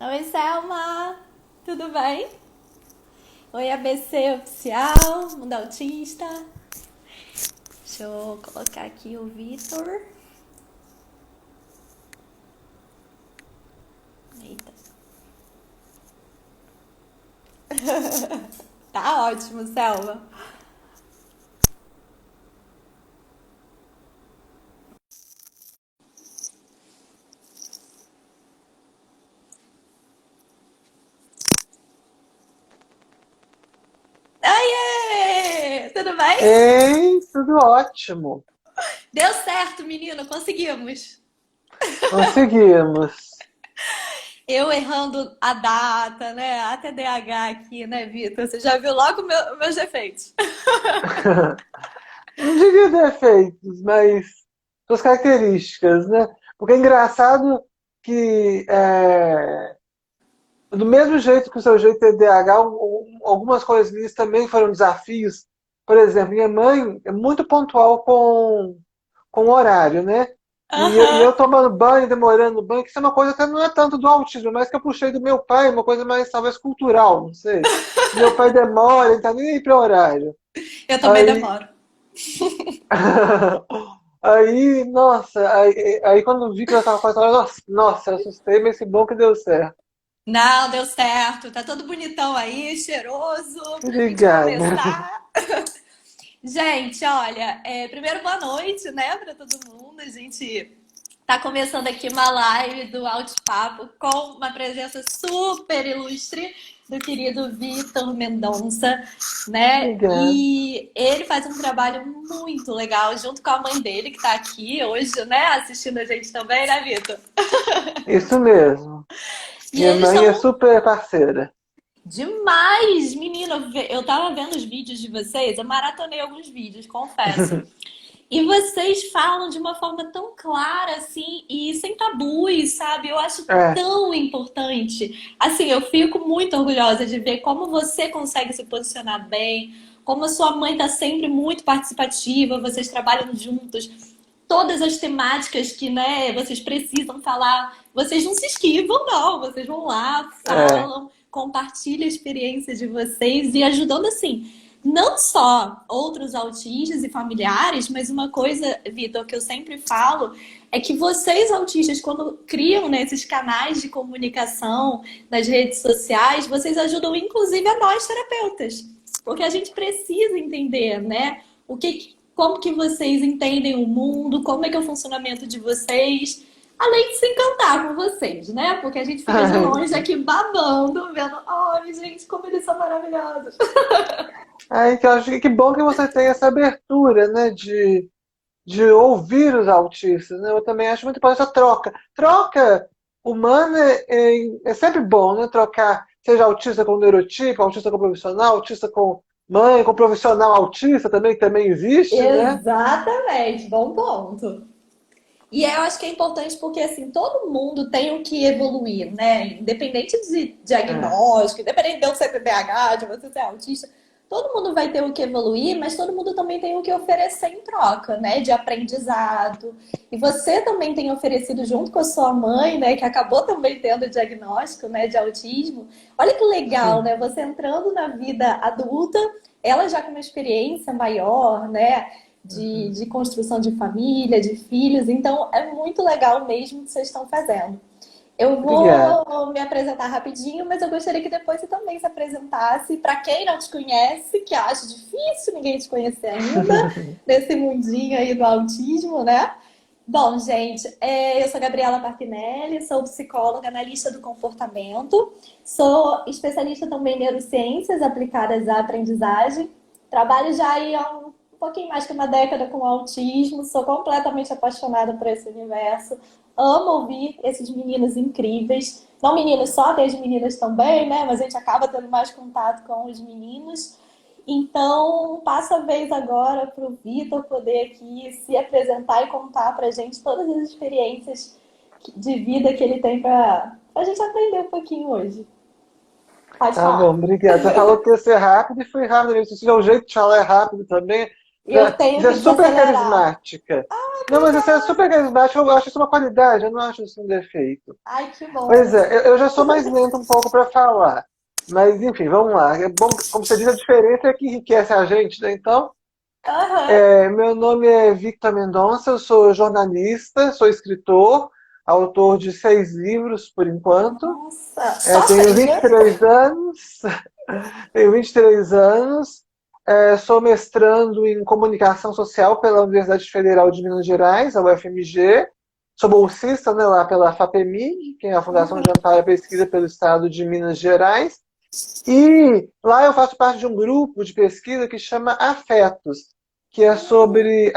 Oi, Selma! Tudo bem? Oi, ABC Oficial, Mundo Autista. Deixa eu colocar aqui o Vitor. Eita. Tá ótimo, Selma. Oiê! Tudo bem? Ei, tudo ótimo. Deu certo, menino, conseguimos. Conseguimos. Eu errando a data, né? A TDAH aqui, né, Vitor? Você já viu logo meus defeitos. Não diria defeitos, mas suas características, né? Porque é engraçado que, do mesmo jeito que o seu jeito é TDAH, algumas coisas nisso também foram desafios. Por exemplo, minha mãe é muito pontual com o horário, né? E Aham. eu tomando banho, demorando no banho, que isso é uma coisa que não é tanto do autismo, mas que eu puxei do meu pai, uma coisa mais talvez cultural, não sei. Meu pai demora, ele tá nem aí para horário. Eu também Aí, demoro. aí, nossa, aí quando eu vi que eu tava quase hora, nossa, eu assustei, mas que bom que deu certo. Não, deu certo. Tá todo bonitão aí, cheiroso, pra gente Obrigada. começar. Gente, olha, primeiro boa noite, né, pra todo mundo. A gente tá começando aqui uma live do Alto Papo com uma presença super ilustre do querido Vitor Mendonça, né? Obrigado. E ele faz um trabalho muito legal junto com a mãe dele, que tá aqui hoje, né, assistindo a gente também, né, Vitor? Isso mesmo. E Minha eles mãe é são super parceira. demais, menino. Eu tava vendo os vídeos de vocês, eu maratonei alguns vídeos, confesso. E vocês falam de uma forma tão clara, assim, e sem tabus, sabe? Eu acho É, tão importante. Assim, eu fico muito orgulhosa de ver como você consegue se posicionar bem, como a sua mãe tá sempre muito participativa, vocês trabalham juntos. Todas as temáticas que, né, vocês precisam falar, vocês não se esquivam, não. Vocês vão lá, é. falam, compartilham a experiência de vocês e ajudando assim não só outros autistas e familiares, mas uma coisa, Vitor, que eu sempre falo é que vocês autistas, quando criam, né, esses canais de comunicação nas redes sociais, vocês ajudam inclusive a nós terapeutas, porque a gente precisa entender, né, como que vocês entendem o mundo, como é que é o funcionamento de vocês. Além de se encantar com vocês, né? Porque a gente fica de Ai, longe aqui babando, vendo, ai, gente, como eles são maravilhosos. ai, que eu acho que bom que você tem essa abertura, né, de ouvir os autistas, né? Eu também acho muito importante essa troca. Troca humana é sempre bom, né? Trocar, seja autista com neurotipo, autista com profissional, autista com mãe, com profissional autista também, que também existe, né? Exatamente, bom ponto. E eu acho que é importante porque, assim, todo mundo tem o que evoluir, né? Independente de É, diagnóstico, independente de eu ser TDAH, de você ser autista, todo mundo vai ter o que evoluir, mas todo mundo também tem o que oferecer em troca, né? De aprendizado. E você também tem oferecido junto com a sua mãe, né? Que acabou também tendo o diagnóstico, né? De autismo. Olha que legal, sim. né? Você entrando na vida adulta, ela já com uma experiência maior, né? de, Uhum. de construção de família, de filhos. Então, é muito legal mesmo o que vocês estão fazendo. Eu Obrigado. vou me apresentar rapidinho, mas eu gostaria que depois você também se apresentasse. Para quem não te conhece, que acha difícil ninguém te conhecer ainda, nesse mundinho aí do autismo, né? Bom, gente, eu sou Gabriela Parpinelli, sou psicóloga analista do comportamento, sou especialista também em neurociências aplicadas à aprendizagem, trabalho já aí há um pouquinho mais que uma década com autismo, sou completamente apaixonada por esse universo, amo ouvir esses meninos incríveis, não meninos só, tem as meninas também, né? Mas a gente acaba tendo mais contato com os meninos. Então, passo a vez agora para o Vitor poder aqui se apresentar e contar para a gente todas as experiências de vida que ele tem para a gente aprender um pouquinho hoje. Pode Tá bom, falar. obrigado. Você falou que ia ser rápido e foi rápido mesmo. Se tiver um jeito de falar é rápido também. Eu tenho Você é que super desacelerar. carismática. Não, mas você é super carismático, eu acho isso uma qualidade, eu não acho isso um defeito. Ai, que bom. Pois é, eu já sou mais lento um pouco para falar. Mas, enfim, vamos lá. É bom, como você disse, a diferença é que enriquece a gente, né? Então, Aham. meu nome é Victor Mendonça, eu sou jornalista, sou escritor, autor de 6 livros por enquanto. Nossa, só Tenho 6 vinte e letras? três anos, tenho 23 anos, sou mestrando em comunicação social pela Universidade Federal de Minas Gerais, a UFMG. Sou bolsista, né, lá pela FAPEMIG, que é a Fundação de Amparo à Pesquisa pelo Estado de Minas Gerais. E lá eu faço parte de um grupo de pesquisa que chama Afetos, que é sobre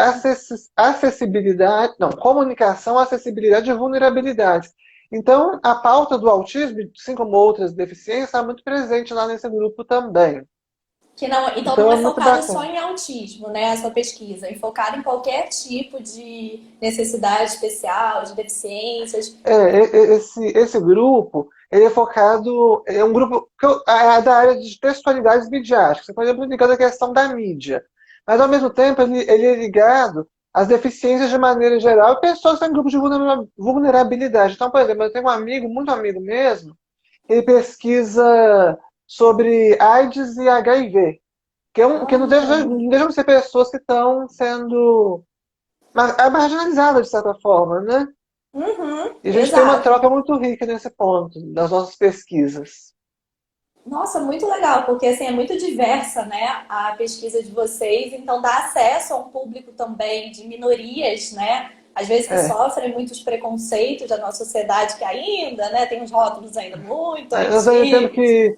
acessibilidade, não, comunicação, acessibilidade e vulnerabilidade. Então, a pauta do autismo, assim como outras deficiências, está muito presente lá nesse grupo também. Que não, então não Então, é é muito focado só bacana. em autismo, né? A sua pesquisa, é focado em qualquer tipo de necessidade especial, de deficiências. Esse grupo, ele é focado, é um grupo é da área de textualidades midiáticas, por exemplo, ligado à questão da mídia. Mas, ao mesmo tempo, ele é ligado às deficiências de maneira geral e pessoas que têm grupos de vulnerabilidade. Então, por exemplo, eu tenho um amigo, muito amigo mesmo, que ele pesquisa sobre AIDS e HIV, que Ah, não deixam de ser pessoas que estão sendo marginalizadas, de certa forma, né? uhum, E a gente tem uma exato. troca muito rica nesse ponto, das nossas pesquisas. Nossa, muito legal, porque assim é muito diversa, né, a pesquisa de vocês, então dá acesso a um público também de minorias, né? Às vezes que É, sofrem muitos preconceitos da nossa sociedade que ainda, né, tem uns rótulos ainda muito nós ainda temos antigos. que.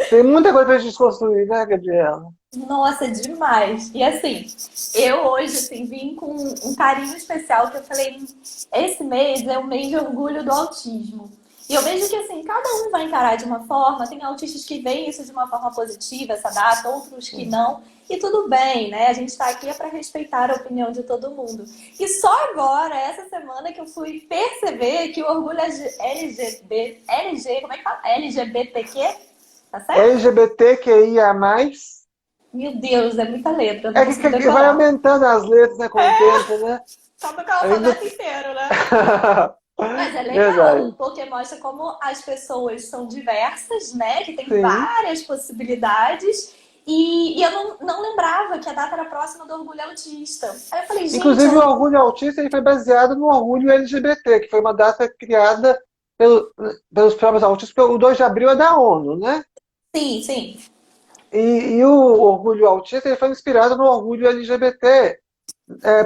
Tem muita coisa pra gente desconstruir, né, Gabriela? Nossa, demais. E assim, eu hoje assim vim com um carinho especial que eu falei, esse mês é o mês de orgulho do autismo. E eu vejo que assim, cada um vai encarar de uma forma, tem autistas que veem isso de uma forma positiva, essa data, outros que não. E tudo bem, né? A gente está aqui é para respeitar a opinião de todo mundo. E só agora, essa semana, que eu fui perceber que o orgulho como é que fala? LGBTQ, tá certo? LGBTQIA+, Meu Deus, é muita letra, eu não é consigo que vai decorar. aumentando as letras, né, com o tempo, né? Só porque o Ainda... alfabeto inteiro, né? Mas é legal, Verdade. porque mostra como as pessoas são diversas, né? Que tem Sim. várias possibilidades. E eu não lembrava que a data era próxima do Orgulho Autista. Aí eu falei, gente, Inclusive, o Orgulho Autista ele foi baseado no Orgulho LGBT, que foi uma data criada pelos próprios autistas, porque o 2 de abril é da ONU, né? sim, sim. E o Orgulho Autista ele foi inspirado no Orgulho LGBT,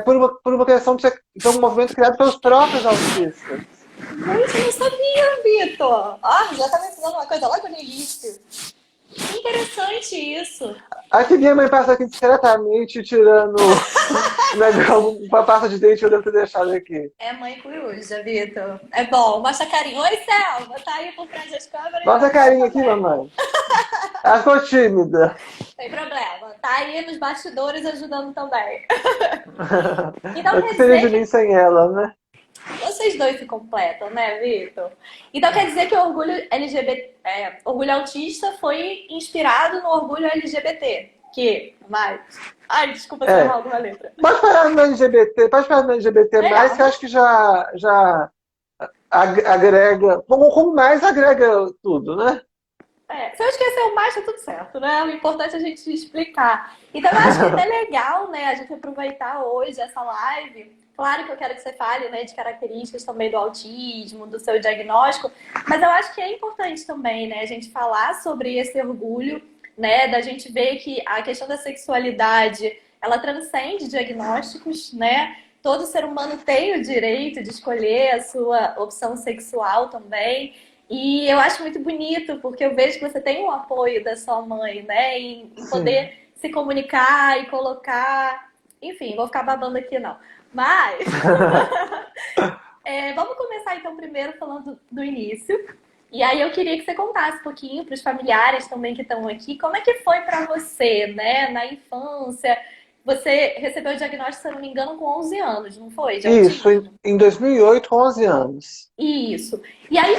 por uma questão de um movimento criado pelos próprios autistas. Gente, eu não sabia, Vitor. Ah, já tá me ensinando uma coisa logo no início. Que interessante isso. Aqui minha mãe passa aqui discretamente tirando uma pasta de dente que eu devo ter deixado aqui. É mãe coruja, Vitor. É bom. Mostra carinho. Oi, Selma. Tá aí por trás das câmeras, Mostra a mas não tem carinha aqui, problema. mamãe. Ela ficou tímida. Tem problema. Tá aí nos bastidores ajudando também. Então O que quer seria dizer de mim que sem ela, né? vocês dois se completam, né, Vitor? Então quer dizer que o orgulho LGBT, orgulho autista foi inspirado no orgulho LGBT. Que mais? Ai, desculpa se eu errar É. alguma letra. Pode parar no LGBT mais, Melhor, que eu né? acho que já agrega. Como mais agrega tudo, né? Se eu esquecer o mais, tá tudo certo, né? O importante é a gente explicar. Então, eu acho que é até legal, né, a gente aproveitar hoje essa live. Claro que eu quero que você fale, né, de características também do autismo, do seu diagnóstico, mas eu acho que é importante também, né, a gente falar sobre esse orgulho, né, da gente ver que a questão da sexualidade, ela transcende diagnósticos, né? Todo ser humano tem o direito de escolher a sua opção sexual também. E eu acho muito bonito, porque eu vejo que você tem o apoio da sua mãe, né? Em Sim. poder se comunicar e colocar. Enfim, vou ficar babando aqui não. Mas vamos começar então primeiro falando do início. E aí eu queria que você contasse um pouquinho para os familiares também que estão aqui, como é que foi para você, né, na infância? Você recebeu o diagnóstico, se eu não me engano, com 11 anos, não foi? De Isso, autismo? em 2008, com 11 anos. Isso. E aí,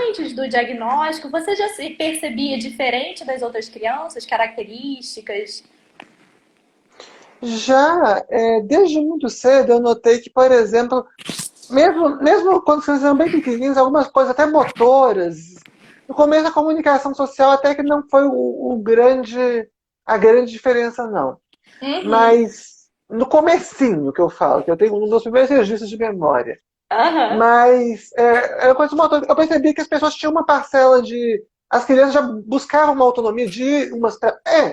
antes do diagnóstico, você já se percebia diferente das outras crianças, características? Já, desde muito cedo, eu notei que, por exemplo, mesmo quando vocês eram bem pequenininhos, algumas coisas até motoras, no começo a comunicação social até que não foi a grande diferença, não. Uhum. Mas no comecinho que eu falo, que eu tenho um dos primeiros registros de memória. Aham. Mas eu percebi que as pessoas tinham uma parcela de. As crianças já buscavam uma autonomia de umas.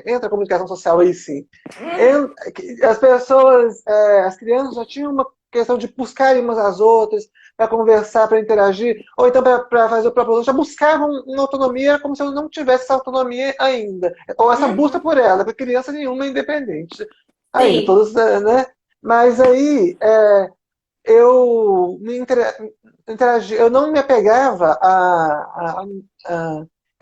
Entra a comunicação social aí sim. Uhum. As pessoas, as crianças já tinham uma questão de buscarem umas às outras, para conversar, para interagir, ou então para fazer o próprio. Já buscavam uma autonomia como se eu não tivesse essa autonomia ainda. Ou essa busca Uhum. por ela, porque criança nenhuma é independente ainda, Sim. todos, né? Mas aí eu me interagi, eu não me apegava a-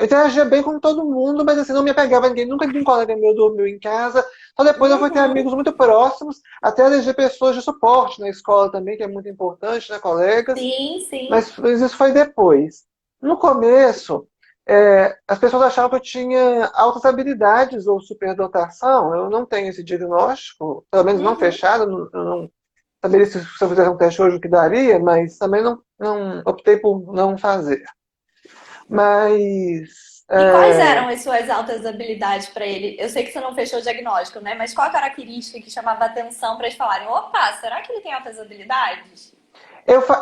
eu interagia bem com todo mundo, mas assim, não me apegava a ninguém. Nunca um colega meu dormiu em casa. Só depois eu fui ter Uhum. amigos muito próximos, até eleger pessoas de suporte na escola também, que é muito importante, né, colegas. Sim, sim. Mas isso foi depois. No começo, as pessoas achavam que eu tinha altas habilidades ou superdotação. Eu não tenho esse diagnóstico, pelo menos não Uhum. fechado. Eu não saberia se eu fizesse um teste hoje o que daria, mas também não optei por não fazer. Mas E quais eram as suas altas habilidades para ele? Eu sei que você não fechou o diagnóstico, né? Mas qual a característica que chamava atenção para eles falarem: opa, será que ele tem altas habilidades?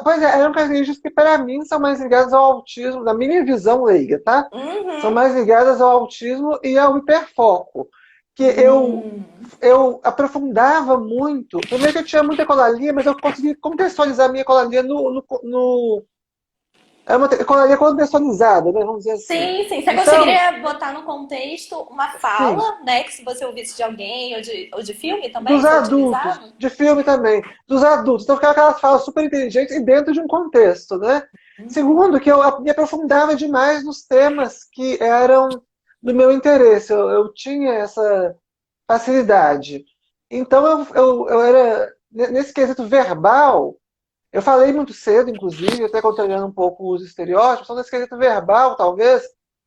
pois é, eram características que para mim são mais ligadas ao autismo, na minha visão leiga, tá? São Uhum. mais ligadas ao autismo e ao hiperfoco. Que Hum. eu aprofundava muito. Primeiro que eu tinha muita ecolalia, mas eu consegui contextualizar a minha ecolalia é uma ecolalia contextualizada, né? Vamos dizer assim. Sim, sim. Você Então, conseguiria botar no contexto uma sim, fala, né? Que se você ouvisse de alguém ou de filme também, dos você adultos, utilizava? de filme também, dos adultos. Então ficava aquelas falas super inteligentes e dentro de um contexto, né? Segundo, que eu me aprofundava demais nos temas que eram do meu interesse. Eu tinha essa facilidade. Então eu era, nesse quesito verbal, eu falei muito cedo, inclusive, até contrariando um pouco os estereótipos, só nesse quesito verbal, talvez,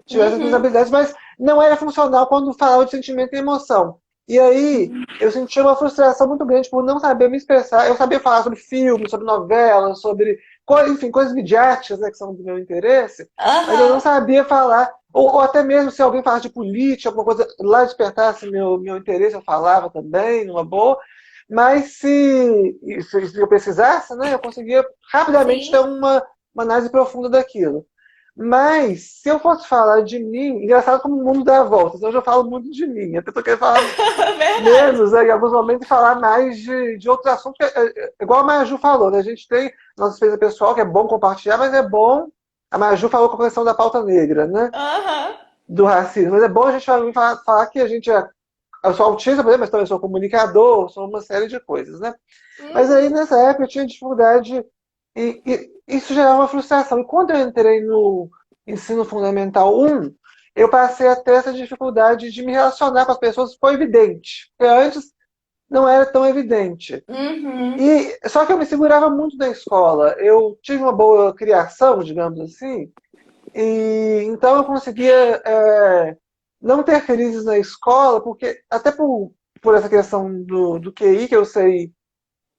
tivesse as minhas Uhum. habilidades, mas não era funcional quando falava de sentimento e emoção. E aí, eu sentia uma frustração muito grande por não saber me expressar. Eu sabia falar sobre filmes, sobre novelas, sobre, enfim, coisas midiáticas, né, que são do meu interesse, mas eu não Aham. sabia falar, ou até mesmo se alguém falasse de política, alguma coisa lá despertasse meu interesse, eu falava também, numa boa. Mas se eu precisasse, né, eu conseguia rapidamente ter Sim. uma análise profunda daquilo. Mas, se eu fosse falar de mim, engraçado como o mundo dá voltas, hoje eu falo muito de mim, até tô querendo falar Verdade. menos, né, em alguns momentos, e falar mais de outros assuntos, igual a Maju falou, né, a gente tem nossa experiência pessoal, que é bom compartilhar, mas é bom, a Maju falou com a questão da pauta negra, né, Aham. do racismo, mas é bom a gente falar que a gente eu sou autista, por exemplo, mas também sou comunicador, sou uma série de coisas, né? Mas aí Uhum. nessa época eu tinha dificuldade e isso gerava uma frustração. E quando eu entrei no ensino fundamental 1, eu passei a ter essa dificuldade de me relacionar com as pessoas, foi evidente. Porque antes não era tão evidente. Uhum. E só que eu me segurava muito na escola. Eu tive uma boa criação, digamos assim, e então eu conseguia não ter crises na escola, porque até por essa questão do QI, que eu sei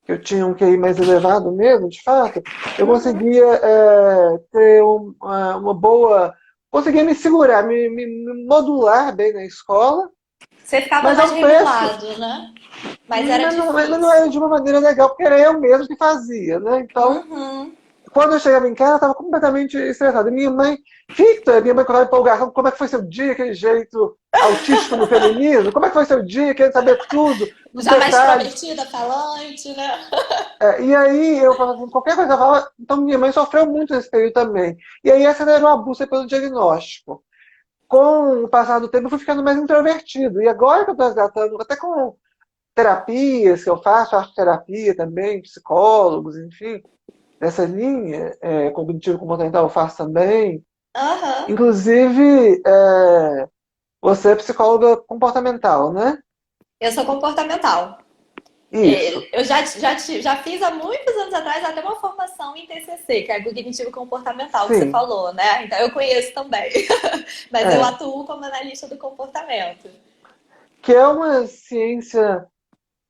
que eu tinha um QI mais elevado mesmo, de fato, eu Uhum. conseguia ter uma boa. Conseguia me segurar, me modular bem na escola, Você ficava mas mais ao preço. regulado, né? Mas era Mas não era difícil. de uma maneira legal, porque era eu mesmo que fazia, né? Então, Uhum. quando eu chegava em casa, eu estava completamente estressado. E minha mãe, Victor, minha mãe com aquela empolgação, como é que foi seu dia, aquele jeito autístico no feminino? Como é que foi seu dia, querendo saber tudo, nos Já mais detalhes. extrovertida, falante, né? E aí eu falava assim, qualquer coisa eu falava, então minha mãe sofreu muito nesse período também. E aí acelerou a busca pelo diagnóstico. Com o passar do tempo, eu fui ficando mais introvertido. E agora que eu estou resgatando, até com terapias que eu faço, arte terapia também, psicólogos, enfim, nessa linha, cognitivo comportamental eu faço também. Aham. Inclusive, você é psicóloga comportamental, né? Eu sou comportamental. Isso. Eu já fiz há muitos anos atrás até uma formação em TCC, que é cognitivo comportamental, que você Sim. falou, né? Então eu conheço também. Mas eu É. atuo como analista do comportamento. Que é uma ciência.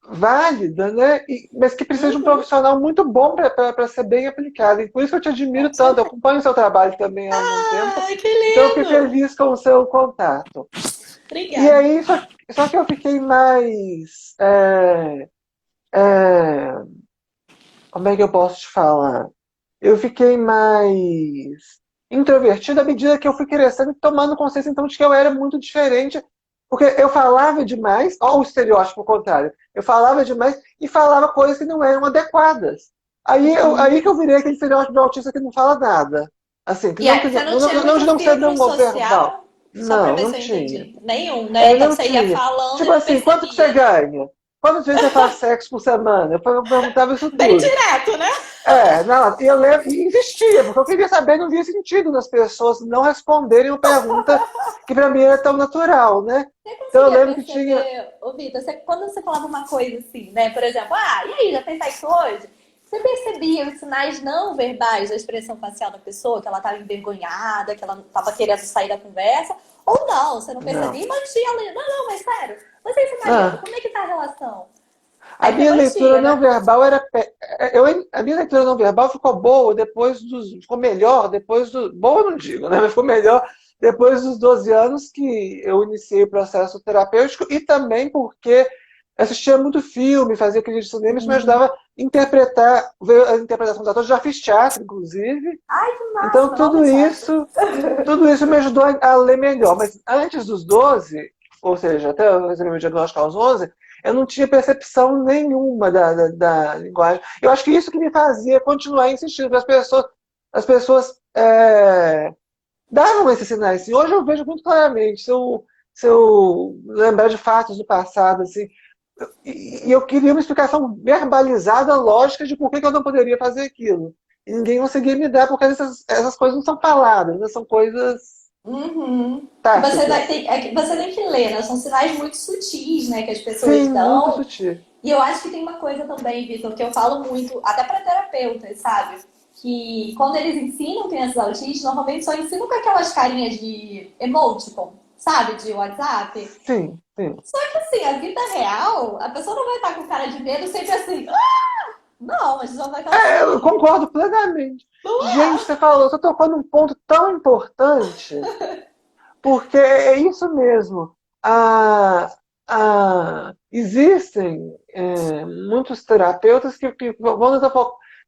válida, né? Mas que precisa de um Uhum, profissional muito bom para ser bem aplicado. E por isso que eu te admiro com tanto. Eu certeza. acompanho o seu trabalho também há algum tempo. Ai, que Então eu fiquei lindo! feliz com o seu contato. E Obrigada. aí, só que eu fiquei mais. É, como é que eu posso te falar? Eu fiquei mais introvertido à medida que eu fui crescendo e tomando consciência então de que eu era muito diferente. Porque eu falava demais, ó, o estereótipo contrário. Eu falava demais e falava coisas que não eram adequadas. Aí que eu Uhum. virei aquele estereótipo de autista que não fala nada. Assim, E aí, você não tinha não de muito não ser filtro não verbal. social? Só para Não, ver não se eu tinha. entendi. Nenhum, né? Então Não você ia tinha. falando e Tipo não assim, quanto que você percebia, né? ganha? Quantas vezes você faz sexo por semana? Eu perguntava isso Bem tudo. direto, né? Não, e eu lembro, e insistia, porque eu queria saber, não via sentido nas pessoas não responderem uma pergunta que para mim era tão natural, né? Você Então eu conseguia lembro que tinha. perceber, ô Vitor, quando você falava uma coisa assim, né? Por exemplo, e aí, já fez sexo hoje? Você percebia os sinais não verbais da expressão facial da pessoa, que ela estava envergonhada, que ela não estava querendo sair da conversa? Ou não, você não percebia Não. e mantinha ali. Não, não, mas sério, você e seu marido, Ah, como é que tá a relação? a Aí você minha leitura mantinha, não né? verbal era. A minha leitura não verbal ficou boa depois dos. Ficou melhor depois do. Boa eu não digo, né? Mas ficou melhor depois dos 12 anos que eu iniciei o processo terapêutico e também porque assistia muito filme, fazia crítica de cinema, isso me ajudava a interpretar, ver a interpretação dos atores. Já fiz teatro, inclusive. Ai, que massa, Então meu nome é teatro. tudo isso me ajudou a ler melhor. Mas antes dos 12, ou seja, até eu receber o diagnóstico aos 11, eu não tinha percepção nenhuma da linguagem. Eu acho que isso que me fazia continuar insistindo, porque as pessoas davam esses sinais. Assim. Hoje eu vejo muito claramente, se eu lembrar de fatos do passado, assim, e eu queria uma explicação verbalizada, lógica, de por que eu não poderia fazer aquilo. E ninguém conseguia me dar, porque essas coisas não são palavras, né? São coisas Uhum. Que você vai tácitas. ter, que você tem que ler, né? São sinais muito sutis, né? Que as pessoas Sim, muito dão. sutil. E eu acho que tem uma coisa também, Vitor, que eu falo muito, até para terapeutas, sabe? Que quando eles ensinam crianças autistas, normalmente só ensinam com aquelas carinhas de emoticon, sabe? De WhatsApp. Sim, sim. Só que assim, a vida real, a pessoa não vai estar com cara de medo sempre assim. Não, a gente não vai estar Eu assim. concordo plenamente. Não Gente, é? você falou, você tocou num ponto tão importante, porque é isso mesmo. Existem muitos terapeutas que vão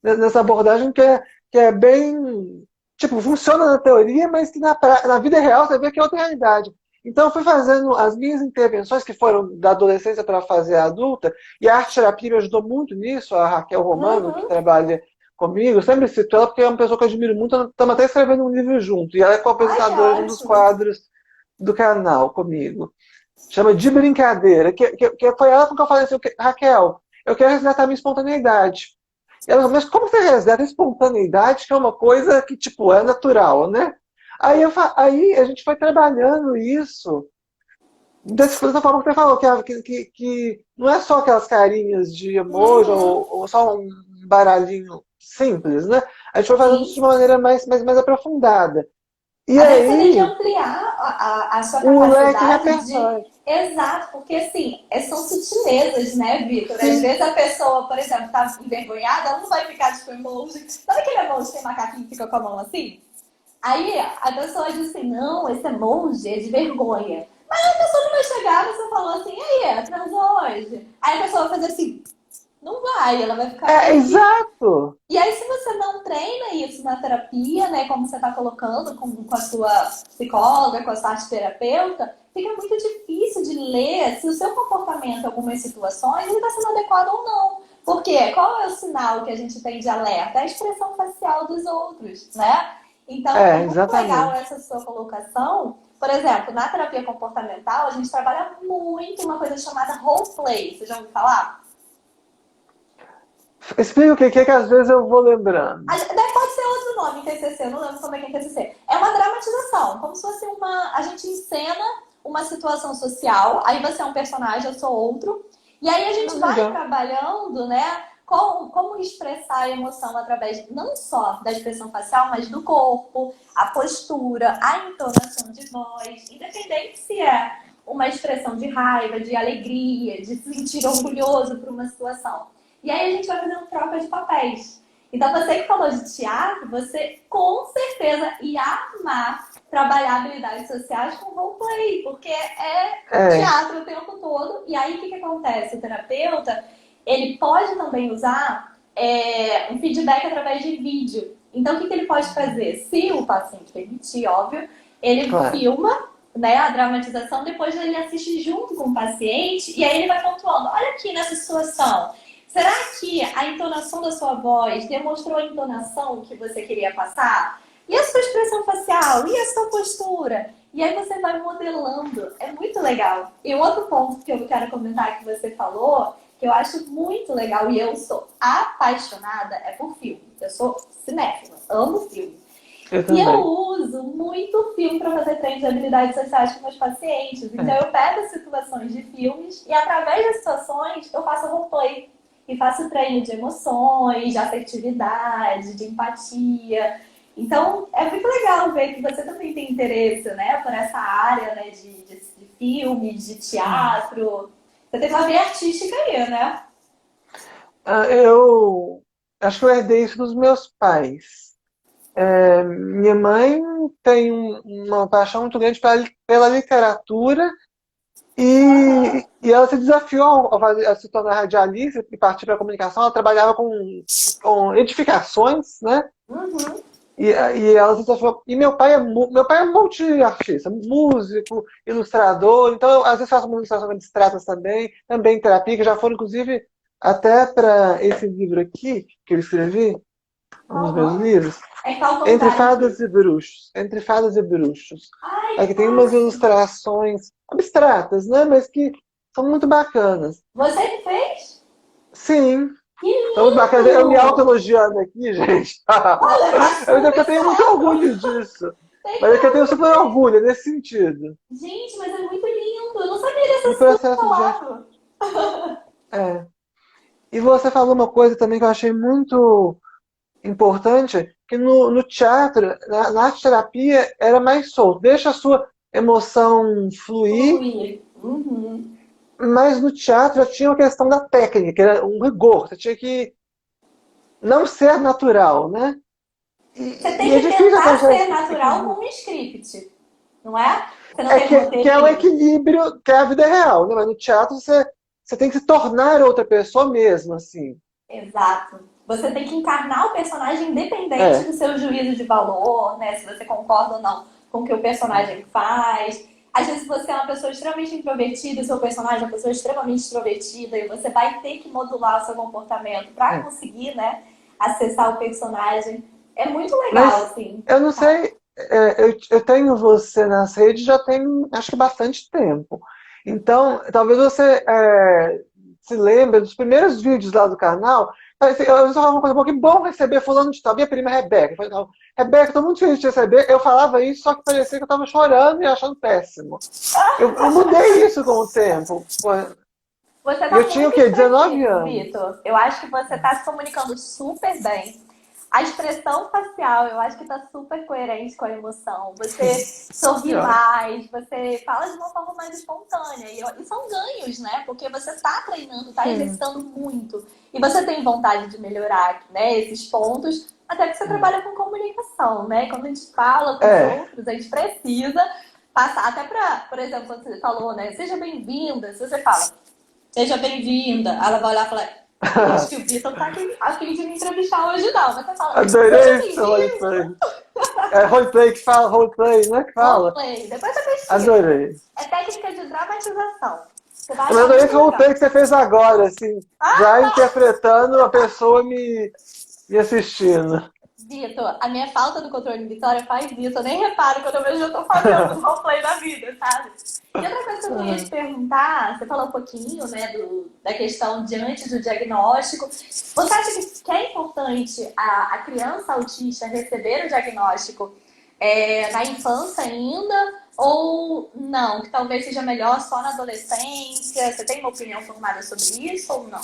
nessa abordagem que é bem. Tipo, funciona na teoria, mas que na vida real você vê que é outra realidade. Então, eu fui fazendo as minhas intervenções, que foram da adolescência para a fase adulta, e a arte-terapia me ajudou muito nisso, a Raquel Romano, que Uhum. trabalha comigo, eu sempre cito ela porque é uma pessoa que eu admiro muito, estamos até escrevendo um livro junto, e ela é Ai, que co-apresentadora de um dos ótimo. quadros do canal comigo. Chama De Brincadeira, que foi ela com que eu falei assim, Raquel, eu quero resgatar minha espontaneidade. E ela falou, mas como você resgata a espontaneidade, que é uma coisa que, tipo, é natural, né? Aí a gente foi trabalhando isso dessa forma que você falou, que não é só aquelas carinhas de emoji Uhum. ou só um baralhinho simples, né? A gente foi fazendo isso de Sim. uma maneira mais aprofundada. E Até você tem que aí, ampliar a sua o leque capacidade de. repertório. Exato, porque assim, são sutilezas, né, Vitor? Às Sim. vezes a pessoa, por exemplo, tá envergonhada, ela não vai ficar tipo emoji. Sabe aquele emoji que tem macaquinho que fica com a mão assim? Aí a pessoa diz assim: não, esse emoji é de vergonha. Mas a pessoa não vai chegar, você falou assim: e aí, transou hoje? Aí a pessoa vai fazer assim: não vai, ela vai ficar meio que Exato. e aí, se você não treina isso na terapia, né, como você está colocando com a sua psicóloga, com a sua arte terapeuta, fica muito difícil de ler se o seu comportamento em algumas situações está sendo adequado ou não. Porque qual é o sinal que a gente tem de alerta? É a expressão facial dos outros, né? Então, é muito legal Exatamente. essa sua colocação. Por exemplo, na terapia comportamental, a gente trabalha muito uma coisa chamada role play. Você já ouviu falar? Explica o que às vezes eu vou lembrando. Pode ser outro nome em TCC, eu não lembro como é que é em TCC. É uma dramatização, como se fosse uma. A gente encena uma situação social, aí você é um personagem, eu sou outro, e aí a gente vai Legal. trabalhando, né? Como expressar a emoção através não só da expressão facial, mas do corpo, a postura, a entonação de voz, independente se é uma expressão de raiva, de alegria, de se sentir orgulhoso por uma situação. E aí a gente vai fazendo troca de papéis. Então você que falou de teatro, você com certeza ia amar trabalhar habilidades sociais com roleplay, porque é É, teatro o tempo todo. E aí o que, que acontece? O terapeuta, ele pode também usar um feedback através de vídeo. Então o que, que ele pode fazer? Se o paciente permitir, óbvio, ele claro. filma, né, a dramatização, depois ele assiste junto com o paciente e aí ele vai pontuando. Olha aqui nessa situação. Será que a entonação da sua voz demonstrou a entonação que você queria passar? E a sua expressão facial? E a sua postura? E aí você vai modelando. É muito legal. E um outro ponto que eu quero comentar que você falou, que eu acho muito legal e eu sou apaixonada, é por filme. Eu sou cinéfila, amo filme. Eu E eu também. uso muito filme para fazer treino de habilidades sociais com meus pacientes. Então É. eu pego situações de filmes e através das situações eu faço roleplay. E faço treino de emoções, de afetividade, de empatia. Então é muito legal ver que você também tem interesse, né, por essa área, né, de filmes, de teatro. Você tem uma veia artística aí, né? Eu acho que eu herdei isso dos meus pais. Minha mãe tem uma paixão muito grande pela literatura e ela se desafiou a se tornar radialista e partir para a comunicação. Ela trabalhava com edificações, né? Uhum. E ela se desafiou. E meu pai é multiartista, músico, ilustrador. Então, às vezes faço uma ilustração abstratas também terapia, que já foram, inclusive, até para esse livro aqui, que eu escrevi, um dos meus Uhum. livros. É qual Entre contrário Fadas disso? e Bruxos. Entre Fadas e Bruxos. Ai, Aqui que tem umas massa! ilustrações abstratas, né? Mas que são muito bacanas. Você que fez? Sim, Que são muito bacanas. Eu me lindo! auto-elogiando aqui, gente. Olha, tá Eu super tenho muito certo! orgulho disso. Tem que Mas é ter que eu tenho orgulho super mesmo. orgulho nesse sentido. Gente, mas é muito lindo. Eu não sabia De dessa processo sua de. lado. É. E você falou uma coisa também que eu achei muito importante, que no teatro, na arte terapia, era mais solto. Deixa a sua emoção fluir. Fluir. Uhum. Mas no teatro já tinha uma questão da técnica, que era um rigor. Você tinha que não ser natural, né? Você E tem é que difícil tentar achar ser esse natural equilíbrio. como script, não é? Você não É tem um que é o roteirinho. equilíbrio que é a vida real, né? Mas no teatro você tem que se tornar outra pessoa mesmo, assim. Exato. Você tem que encarnar o personagem independente É, do seu juízo de valor, né? Se você concorda ou não com o que o personagem faz. Às vezes você é uma pessoa extremamente introvertida e o seu personagem é uma pessoa extremamente extrovertida e você vai ter que modular o seu comportamento para é. conseguir, né, acessar o personagem. É muito legal, Mas assim. eu não Tá? sei, eu tenho você nas redes já tem, acho que bastante tempo. Então, talvez você se lembre dos primeiros vídeos lá do canal. Eu só falava uma coisa, "Pô, que bom receber fulano de tal, minha prima Rebeca." Eu falei, não, Rebeca, estou muito feliz de te receber. Eu falava isso, só que parecia que eu estava chorando e achando péssimo. Eu mudei isso com o tempo. Você E eu tá tinha o muito quê? 19 expressivo, anos. Vitor. Eu acho que você tá se comunicando super bem. A expressão facial, eu acho que tá super coerente com a emoção. Você Que sorri ótimo. mais, você fala de uma forma mais espontânea. E são ganhos, né? Porque você tá treinando, tá Sim. exercitando muito. E você tem vontade de melhorar, né, esses pontos, até que você trabalha com comunicação, né? Quando a gente fala com os É. outros, a gente precisa passar até para, por exemplo, quando você falou, né? Seja bem-vinda. Se você fala, seja bem-vinda. Ela vai olhar e falar, acho que o Vitor tá aqui, acho que ele me entrevistar hoje não. Mas você fala, seja Adorei esse bem-vindo. roleplay. É roleplay que fala, roleplay, né? Que fala. Roleplay. Depois você pesquisa. Adorei. É técnica de dramatização. Você vai Mas achar adorei muito esse legal. roleplay que você fez agora, assim, Ah, já interpretando a pessoa me assistindo. Vitor, a minha falta do controle de Vitória faz isso. Eu nem reparo quando eu vejo que eu tô fazendo um roleplay da vida, sabe? E outra coisa que eu queria te perguntar, você falou um pouquinho, né, da questão de antes do diagnóstico. Você acha que é importante a criança autista receber o diagnóstico na infância ainda? Ou não? Que talvez seja melhor só na adolescência? Você tem uma opinião formada sobre isso ou não?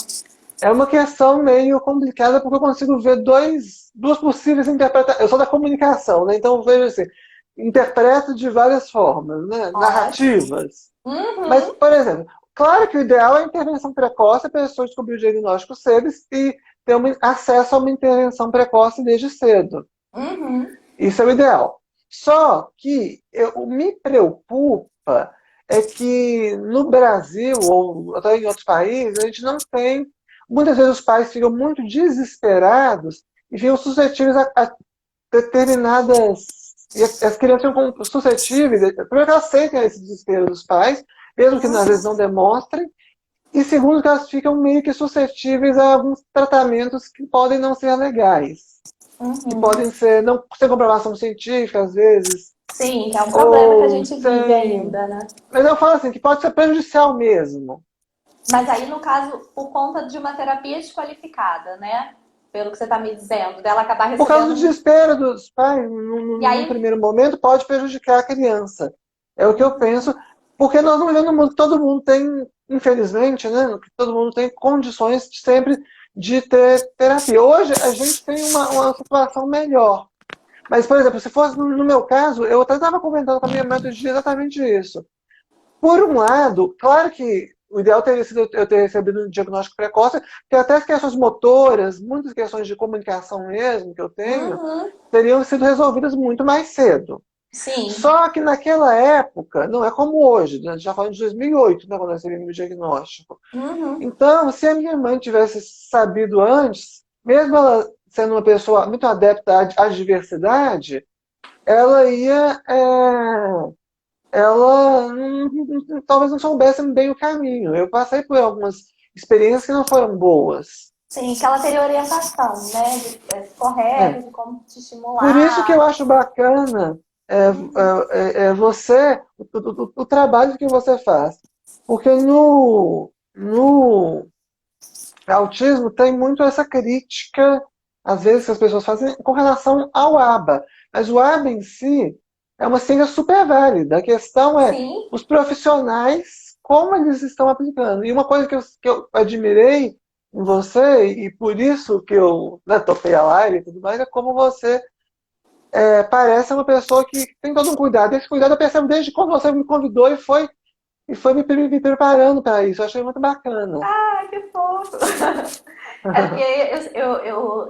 É uma questão meio complicada porque eu consigo ver duas possíveis interpretações. Eu sou da comunicação, né? Então eu vejo assim, interpreto de várias formas, né? Ótimo. Narrativas. Mas, Uhum. por exemplo, claro que o ideal é a intervenção precoce, a pessoa descobrir o diagnóstico cedo e ter acesso a uma intervenção precoce desde cedo. Uhum. Isso é o ideal. Só que me preocupa é que no Brasil, ou até em outros países, a gente não tem. Muitas vezes os pais ficam muito desesperados e ficam suscetíveis a determinadas. E as crianças ficam suscetíveis, primeiro que elas sentem esse desespero dos pais, mesmo que às vezes não demonstrem, e segundo que elas ficam meio que suscetíveis a alguns tratamentos que podem não ser legais, que Uhum. podem ser não sem comprovação científica às vezes, Sim, que é um problema que a ou gente vive sem. ainda, né? Mas eu falo assim, que pode ser prejudicial mesmo. Mas aí, no caso, por conta de uma terapia desqualificada, né? Pelo que você está me dizendo, dela acabar Por causa do recebendo. desespero dos pais, E num aí. primeiro momento, pode prejudicar a criança. É o que eu Uhum. penso, porque nós não vivemos num mundo que todo mundo tem, infelizmente, né, que todo mundo tem condições de sempre de ter terapia. Hoje a gente tem uma situação melhor. Mas, por exemplo, se fosse no meu caso, eu até estava comentando com a minha mãe outro dia exatamente isso. Por um lado, claro que o ideal teria sido eu ter recebido um diagnóstico precoce, porque até as questões motoras, muitas questões de comunicação mesmo que eu tenho, Uhum. teriam sido resolvidas muito mais cedo. Sim. Só que naquela época, não é como hoje, né? Já falando de 2008, né, quando eu recebi meu diagnóstico. Uhum. Então, se a minha mãe tivesse sabido antes, mesmo ela sendo uma pessoa muito adepta à diversidade, ela ia ela talvez não soubesse bem o caminho. Eu passei por algumas experiências que não foram boas. Sim, que ela teria orientação, né? Correta, É. de como te Por isso que eu estimular. acho bacana Uhum. você, o trabalho que você faz. Porque no autismo tem muito essa crítica, às vezes, que as pessoas fazem com relação ao ABA. Mas o ABA em si é uma ciência super válida. A questão é Sim. os profissionais, como eles estão aplicando. E uma coisa que eu admirei em você, e por isso que eu, né, topei a live e tudo mais, é como você parece uma pessoa que tem todo um cuidado. Esse cuidado eu percebo desde quando você me convidou e foi me preparando para isso. Eu achei muito bacana. Ai, que fofo. É porque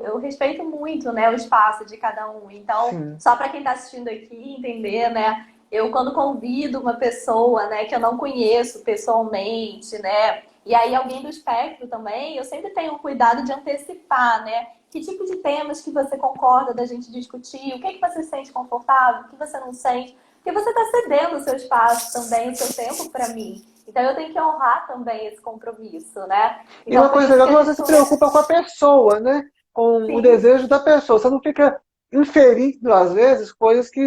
eu respeito muito, né, o espaço de cada um. Então, Sim. só para quem está assistindo aqui entender, né, eu quando convido uma pessoa, né, que eu não conheço pessoalmente, né, e aí alguém do espectro também, eu sempre tenho um cuidado de antecipar, né, que tipo de temas que você concorda da gente discutir, o que que você se sente confortável, o que você não sente, porque você está cedendo o seu espaço também, o seu tempo para mim. Então eu tenho que honrar também esse compromisso, né? E Então uma por coisa isso legal que é a que você gente se preocupa com a pessoa, né? Com o sim, desejo da pessoa. Você não fica inferindo, às vezes, coisas que,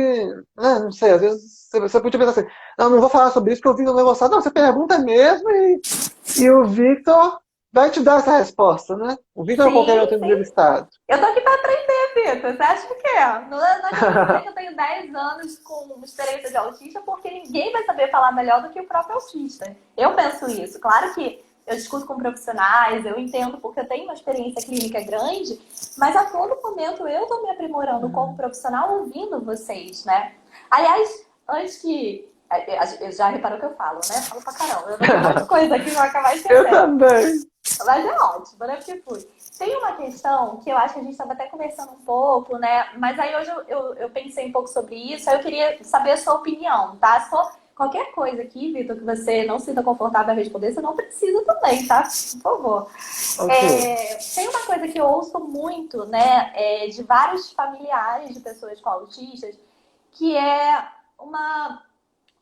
né, não sei, às vezes você podia pensar assim, não vou falar sobre isso porque o Victor não vai gostar. Não, você pergunta mesmo e o Victor vai te dar essa resposta, né? O Victor ou qualquer sim, outro sim. entrevistado. Eu tô aqui para aprender, Vitor. Você acha o quê? Não adianta dizer que eu tenho 10 anos com experiência de autista, porque ninguém vai saber falar melhor do que o próprio autista. Eu penso isso. Claro que eu discuto com profissionais, eu entendo porque eu tenho uma experiência clínica grande, mas a todo momento eu tô me aprimorando como profissional ouvindo vocês, né? Aliás, antes que. Já reparou que eu falo, né? Falo pra caramba. Eu vou ter um monte de coisa aqui que vai acabar Eu esquecendo. também. Mas é ótimo, né? Porque fui. Tem uma questão que eu acho que a gente estava até conversando um pouco, né? Mas aí hoje eu pensei um pouco sobre isso, aí eu queria saber a sua opinião, tá? Se for qualquer coisa aqui, Vitor, que você não se sinta confortável a responder, você não precisa também, tá? Por favor. Ok. Tem uma coisa que eu ouço muito, né? De vários familiares de pessoas com autistas, que é uma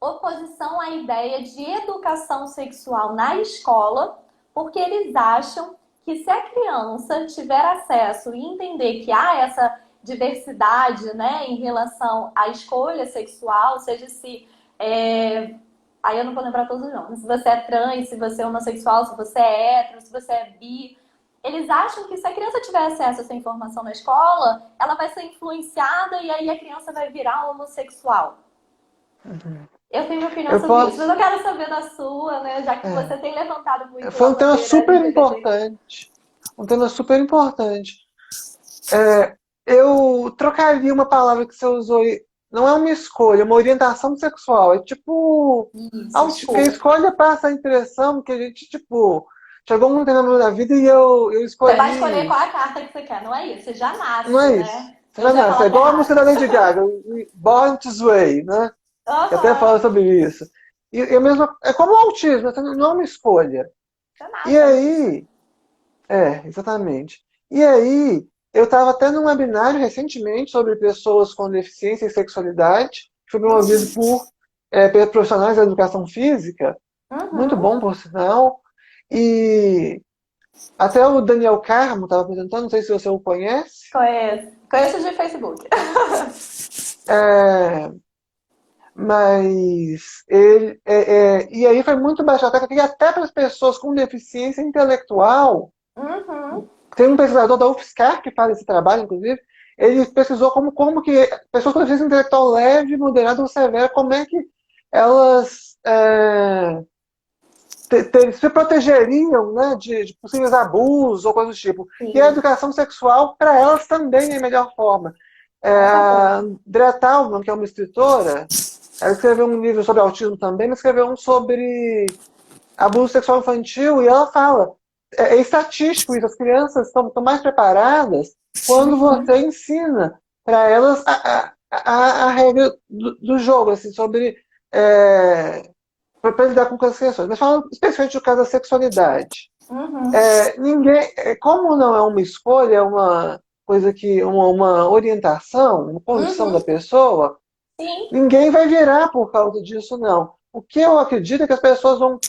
oposição à ideia de educação sexual na escola, porque eles acham que se a criança tiver acesso e entender que há essa diversidade, né, em relação à escolha sexual, seja se aí eu não vou lembrar todos os nomes, se você é trans, se você é homossexual, se você é hétero, se você é bi, eles acham que se a criança tiver acesso a essa informação na escola, ela vai ser influenciada e aí a criança vai virar homossexual. Eu tenho minha opinião Eu sobre isso, mas posso. eu quero saber da sua, né? Já que você tem levantado muito Foi a um tema bandeira super LGBT. importante. Um tema super importante. Eu trocaria uma palavra que você usou aí. não é uma escolha, é uma orientação sexual. É tipo, Isso, que a desculpa. escolha passa a impressão que a gente, tipo, chegou um momento da vida e eu Você vai escolher escolhi. qual é a carta que você quer, não é isso? Você já Não nasce, é isso. né? Você Eu já usei a nasce. É palavra igual a música errada. da Lady Gaga, Born This Way, né? Que até Aham, fala sobre isso. E mesmo, é como o autismo, não é uma escolha. você E nasce, é isso. aí, exatamente. E aí, eu estava até num webinário recentemente sobre pessoas com deficiência e sexualidade, que foi promovido Uhum, por profissionais da educação física, muito uhum. bom, por sinal. E até o Daniel Carmo estava apresentando, não sei se você o conhece. Conheço. Conheço de Facebook. É, mas e aí foi muito baixo que até para as pessoas com deficiência intelectual, Uhum, tem um pesquisador da UFSCar que faz esse trabalho, inclusive, ele pesquisou como que pessoas com deficiência intelectual leve, moderada ou severa, como é que elas se protegeriam, né, de possíveis abusos ou coisas do tipo. E a sim, educação sexual, para elas, também é a melhor forma. com A certeza. Andrea Talman, que é uma escritora, ela escreveu um livro sobre autismo também, mas escreveu um sobre abuso sexual infantil, e ela fala, é estatístico isso, as crianças estão mais preparadas quando Uhum, você ensina para elas a regra do jogo, assim, sobre para lidar com as questões. Mas falando especificamente do caso da sexualidade, uhum, ninguém, como não é uma escolha, é uma coisa que, uma orientação, uma condição da uhum, pessoa, sim. ninguém vai virar por causa disso, não. O que eu acredito é que as pessoas vão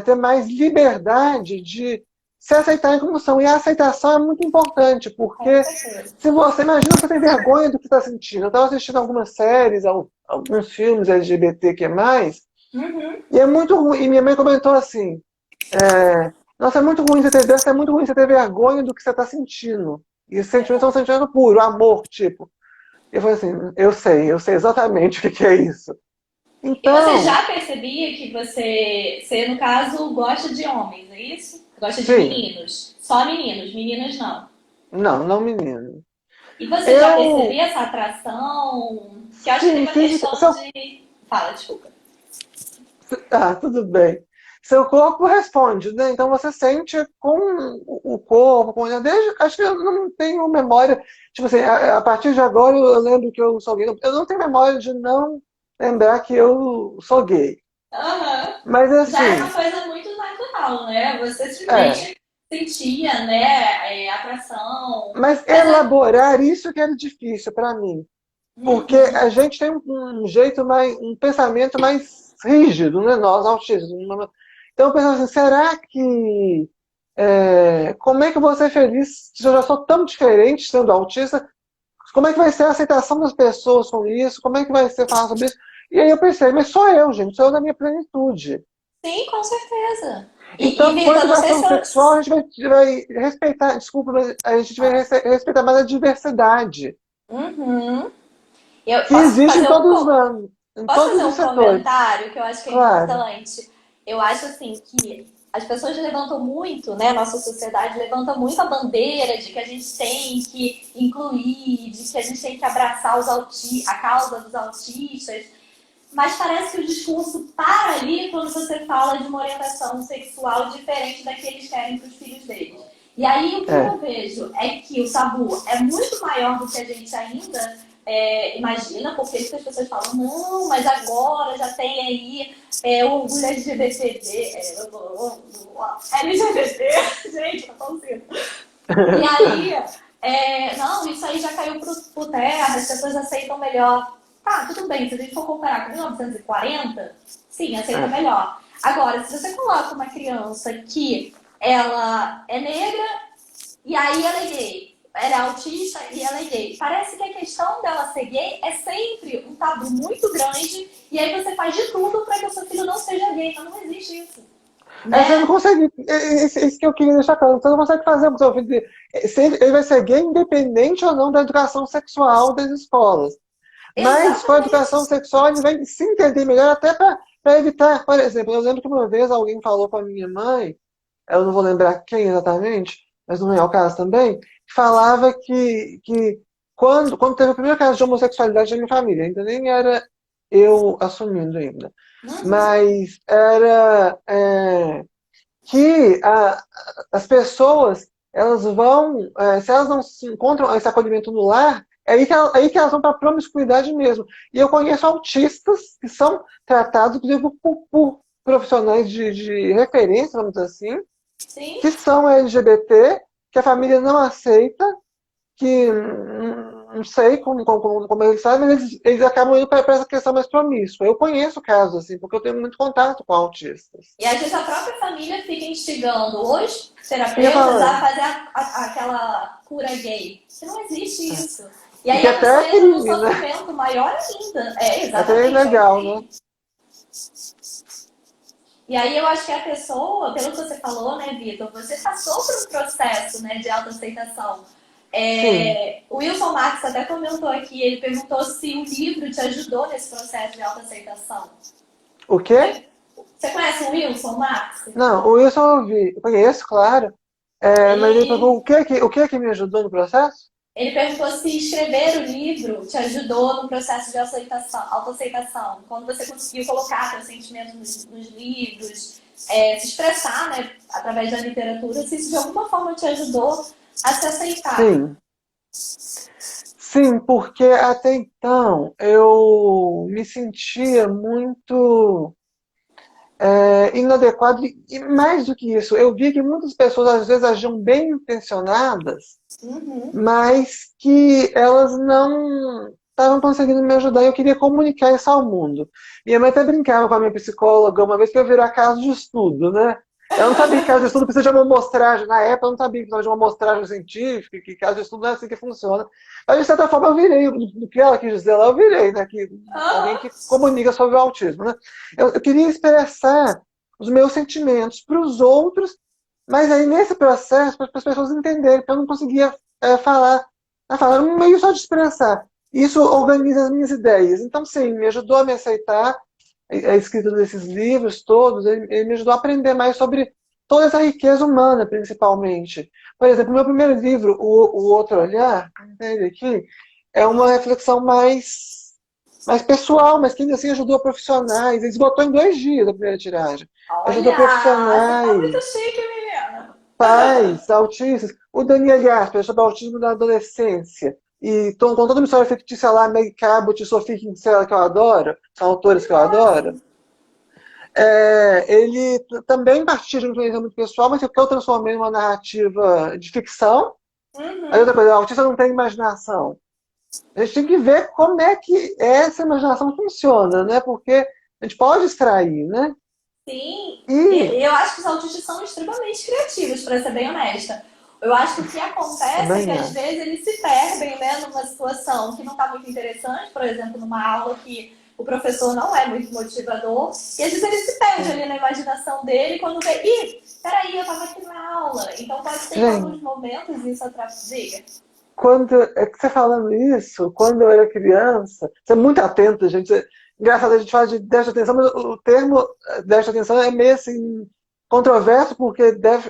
ter mais liberdade de se aceitarem como são. E a aceitação é muito importante, Com porque certeza. se você imagina que você tem vergonha do que está sentindo. Eu estava assistindo algumas séries, alguns filmes LGBTQ+, Uhum. e é muito ruim. E minha mãe comentou assim: nossa, é muito ruim você ter dessa, é muito ruim você ter vergonha do que você está sentindo. E esse sentimento é um sentimento puro, amor, tipo. E eu falei assim: eu sei exatamente o que é isso. E você Então, já percebia que você, no caso, gosta de homens, é isso? Gosta de sim, meninos? Só meninos, meninas não. não, menino. E você já Eu, percebia essa atração? Que eu acho que tem sim, uma física. questão de. Fala, desculpa. Tudo bem. Seu corpo responde, né? Então você sente com o corpo, acho que eu não tenho memória. Tipo assim, a partir de agora eu lembro que eu sou gay. Eu não tenho memória de não lembrar que eu sou gay. Aham. Mas Já era uma assim, coisa muito natural, né? Você é. simplesmente sentia, né, atração. Mas Mas elaborar isso que era difícil para mim. Porque uhum, a gente tem um jeito mais, um pensamento mais rígido, né? Nós, autistas. Então eu pensava assim, será que como é que eu vou ser feliz se eu já sou tão diferente sendo autista? Como é que vai ser a aceitação das pessoas com isso? Como é que vai ser falar sobre isso? E aí eu pensei, mas sou eu, gente, sou eu na minha plenitude. sim, com certeza. E Então, com a Vitor, não sei educação se eu. sexual, a gente vai respeitar, desculpa, mas a gente vai Ah, respeitar mais a diversidade uhum. Eu que existe em posso todos fazer os um setores. comentário que eu acho que é Claro. importante? Eu acho assim que as pessoas levantam muito, né? Nossa sociedade levanta muito a bandeira de que a gente tem que incluir, de que a gente tem que abraçar a causa dos autistas. Mas parece que o discurso para ali quando você fala de uma orientação sexual diferente da que eles querem para os filhos deles. E aí o que É. eu vejo é que o tabu é muito maior do que a gente ainda imagina, porque as pessoas falam, não, mas agora já tem aí o orgulho LGBT, LGBT, gente, tá tão cedo. E aí, não, isso aí já caiu por terra, as pessoas aceitam melhor. Tá, tudo bem, se a gente for comparar com 1940, sim, aceita É. melhor. Agora, se você coloca uma criança que ela é negra e aí ela é gay, ela é autista e ela é gay, parece que a questão dela ser gay é sempre um tabu muito grande e aí você faz de tudo para que o seu filho não seja gay, então não existe isso, Você não né? consegue. Isso que eu queria deixar claro. Você não consegue fazer com o seu filho. Se ele vai ser gay, independente ou não da educação sexual das escolas. Mas com a educação Exatamente. sexual, ele vai se entender melhor, até para evitar. Por exemplo, eu lembro que uma vez alguém falou com a minha mãe, eu não vou lembrar quem exatamente, mas não é o caso também, que falava que quando teve o primeiro caso de homossexualidade na minha família, ainda nem era eu assumindo ainda. Uhum. Mas era que as pessoas, elas vão, se elas não se encontram esse acolhimento no lar, é aí que elas vão para a promiscuidade mesmo. E eu conheço autistas que são tratados, inclusive, por profissionais de referência, vamos dizer assim, Sim. que são LGBT, que a família não aceita, que não sei como eles sabem, mas eles acabam indo para essa questão mais promíscua. Eu conheço casos assim, porque eu tenho muito contato com autistas. E às vezes a própria família fica instigando os Fica terapeutas a falando. fazer aquela cura gay. Que não existe isso. E E aí que a até é pessoa entra num crime, né? sofrimento maior ainda. É, Até é exatamente, é um ilegal, né? crime. E aí eu acho que a pessoa, pelo que você falou, né, Vitor, você passou por um processo, né, de autoaceitação. Sim. O Wilson Marques até comentou aqui, ele perguntou se o livro te ajudou nesse processo de autoaceitação. O quê? Você, você conhece o Wilson Marques? Não, o Wilson eu vi. Eu conheço, claro. Mas ele perguntou Ele, o que me ajudou no processo? ele perguntou se escrever o livro te ajudou no processo de autoaceitação. Quando você conseguiu colocar seus sentimentos nos livros, se expressar, né, através da literatura, se isso de alguma forma te ajudou a se aceitar. Sim. Sim, porque até então eu me sentia muito inadequado. E mais do que isso, eu vi que muitas pessoas às vezes agiam bem intencionadas, Uhum. mas que elas não estavam conseguindo me ajudar e eu queria comunicar isso ao mundo. Minha mãe até brincava com a minha psicóloga uma vez que eu virar caso de estudo, né? Eu não sabia que caso de estudo precisa de uma amostragem. Na época eu não sabia que precisava de uma amostragem científica, que caso de estudo não é assim que funciona. Mas de certa forma eu virei, do que ela quis dizer lá, eu virei, né? Que, alguém Aham. que comunica sobre o autismo, né? Eu queria expressar os meus sentimentos para os outros, mas aí nesse processo, para as pessoas entenderem, que eu não conseguia falar um meio só de expressar. Isso organiza as minhas ideias. Então, sim, me ajudou a me aceitar a escrita desses livros todos, ele me ajudou a aprender mais sobre toda essa riqueza humana, principalmente. Por exemplo, meu primeiro livro, O Outro Olhar, ele aqui, é uma reflexão mais pessoal, mas que ainda assim ajudou profissionais. Ele esgotou em 2 dias a primeira tiragem. Ajudou Olha, você tá muito profissionais, chique, menina. pais, autistas. O Daniel Gasper, sobre o autismo da adolescência. E com toda uma história fictícia lá, Meg Cabot e Sophie Kinsella, que eu adoro, são autores que eu adoro. Ele também partilha de uma influência muito pessoal, mas que eu transformei numa narrativa de ficção. Aí outra Uhum. coisa, o autista não tem imaginação. A gente tem que ver como é que essa imaginação funciona, né? Porque a gente pode extrair, né? Sim, E e eu acho que os autistas são extremamente criativos, para ser bem honesta. Eu acho que o que acontece é que também às acho. vezes eles se perdem, né, numa situação que não está muito interessante, por exemplo, numa aula que o professor não é muito motivador, e às vezes ele se perde ali na imaginação dele quando vê, ih, peraí, eu estava aqui na aula. Então pode ser que em alguns Gente, momentos isso atrapalhe. quando é que você falando isso, quando eu era criança, você é muito atenta, gente. Engraçado, a gente fala de déficit de atenção, mas o termo déficit de atenção é meio assim controverso, porque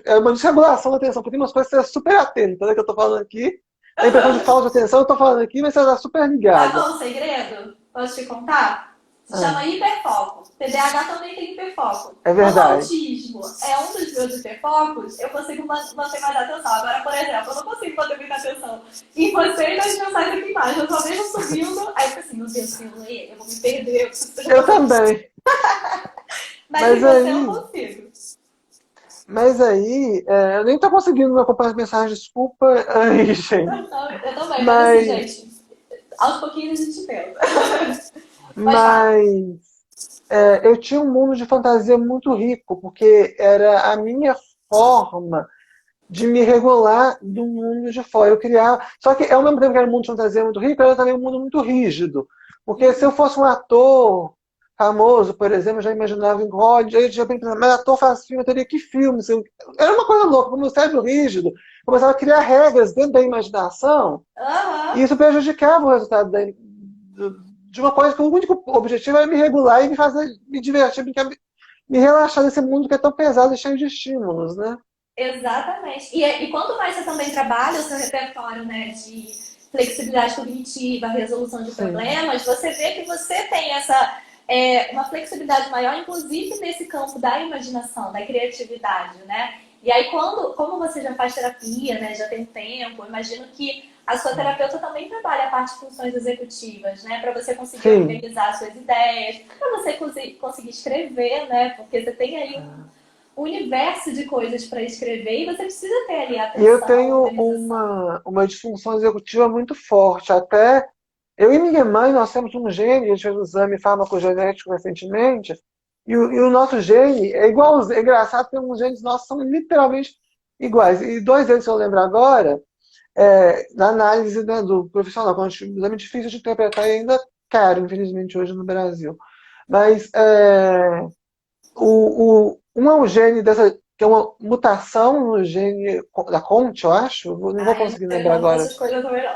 é uma desregulação da atenção, porque tem umas coisas que você é super atenta, né, que eu tô falando aqui. A impressão de falta de atenção, eu tô falando aqui, mas você tá super Sabe ligada. qual é o segredo? Posso te contar? Se Ah, chama hiperfoco. TDAH também tem hiperfoco. é Quando o verdade. autismo é um dos meus hiperfocos, eu consigo manter mais atenção. Agora, por exemplo, eu não consigo manter muita atenção em você e nas mensagens aqui embaixo. Eu só vejo subindo, aí eu fico assim, meu Deus, se eu ler, eu vou me perder, eu preciso prestar Eu atenção. também. Mas em Mas você eu aí, consigo. mas aí, eu nem tô conseguindo acompanhar as mensagens, desculpa aí, gente. Eu também, mas assim, Mas, gente, aos pouquinhos a gente tenta. Pode falar. mas eu tinha um mundo de fantasia muito rico, porque era a minha forma de me regular do mundo de fora. Eu criava. Só que ao mesmo tempo que era um mundo de fantasia muito rico, era também um mundo muito rígido. Porque se eu fosse um ator famoso, por exemplo, eu já imaginava em Hollywood, aí eu já pensava, mas ator faz filme, eu teria que filme? Era uma coisa louca, como o cérebro rígido, começava a criar regras dentro da imaginação, e Aham. isso prejudicava o resultado de uma coisa que o único objetivo era me regular e me fazer me divertir, me relaxar desse mundo que é tão pesado e cheio de estímulos, né? Exatamente. E quanto mais você também trabalha o seu repertório, né, flexibilidade cognitiva, resolução de Sim, problemas, você vê que você tem uma flexibilidade maior, inclusive nesse campo da imaginação, da criatividade, né? E aí, como você já faz terapia, né, já tem tempo, imagino que a sua terapeuta também trabalha a parte de funções executivas, né? Para você conseguir sim. organizar suas ideias, para você conseguir escrever, né? Porque você tem ali um universo de coisas para escrever e você precisa ter ali E eu atenção, tenho organização. uma disfunção executiva muito forte. Até eu e minha mãe, nós temos um gene, a gente fez um exame farmacogenético recentemente, e o nosso gene é igual, é engraçado, porque os genes nossos são literalmente iguais. E dois deles, que eu lembro agora, na análise, né, do profissional, que é um exame difícil de interpretar e ainda caro, infelizmente, hoje no Brasil. Mas um é um gene dessa, que é uma mutação no gene da Conte, eu acho, não vou Ah, eu não conseguir sei o lembrar nome agora. dessas coisas também não.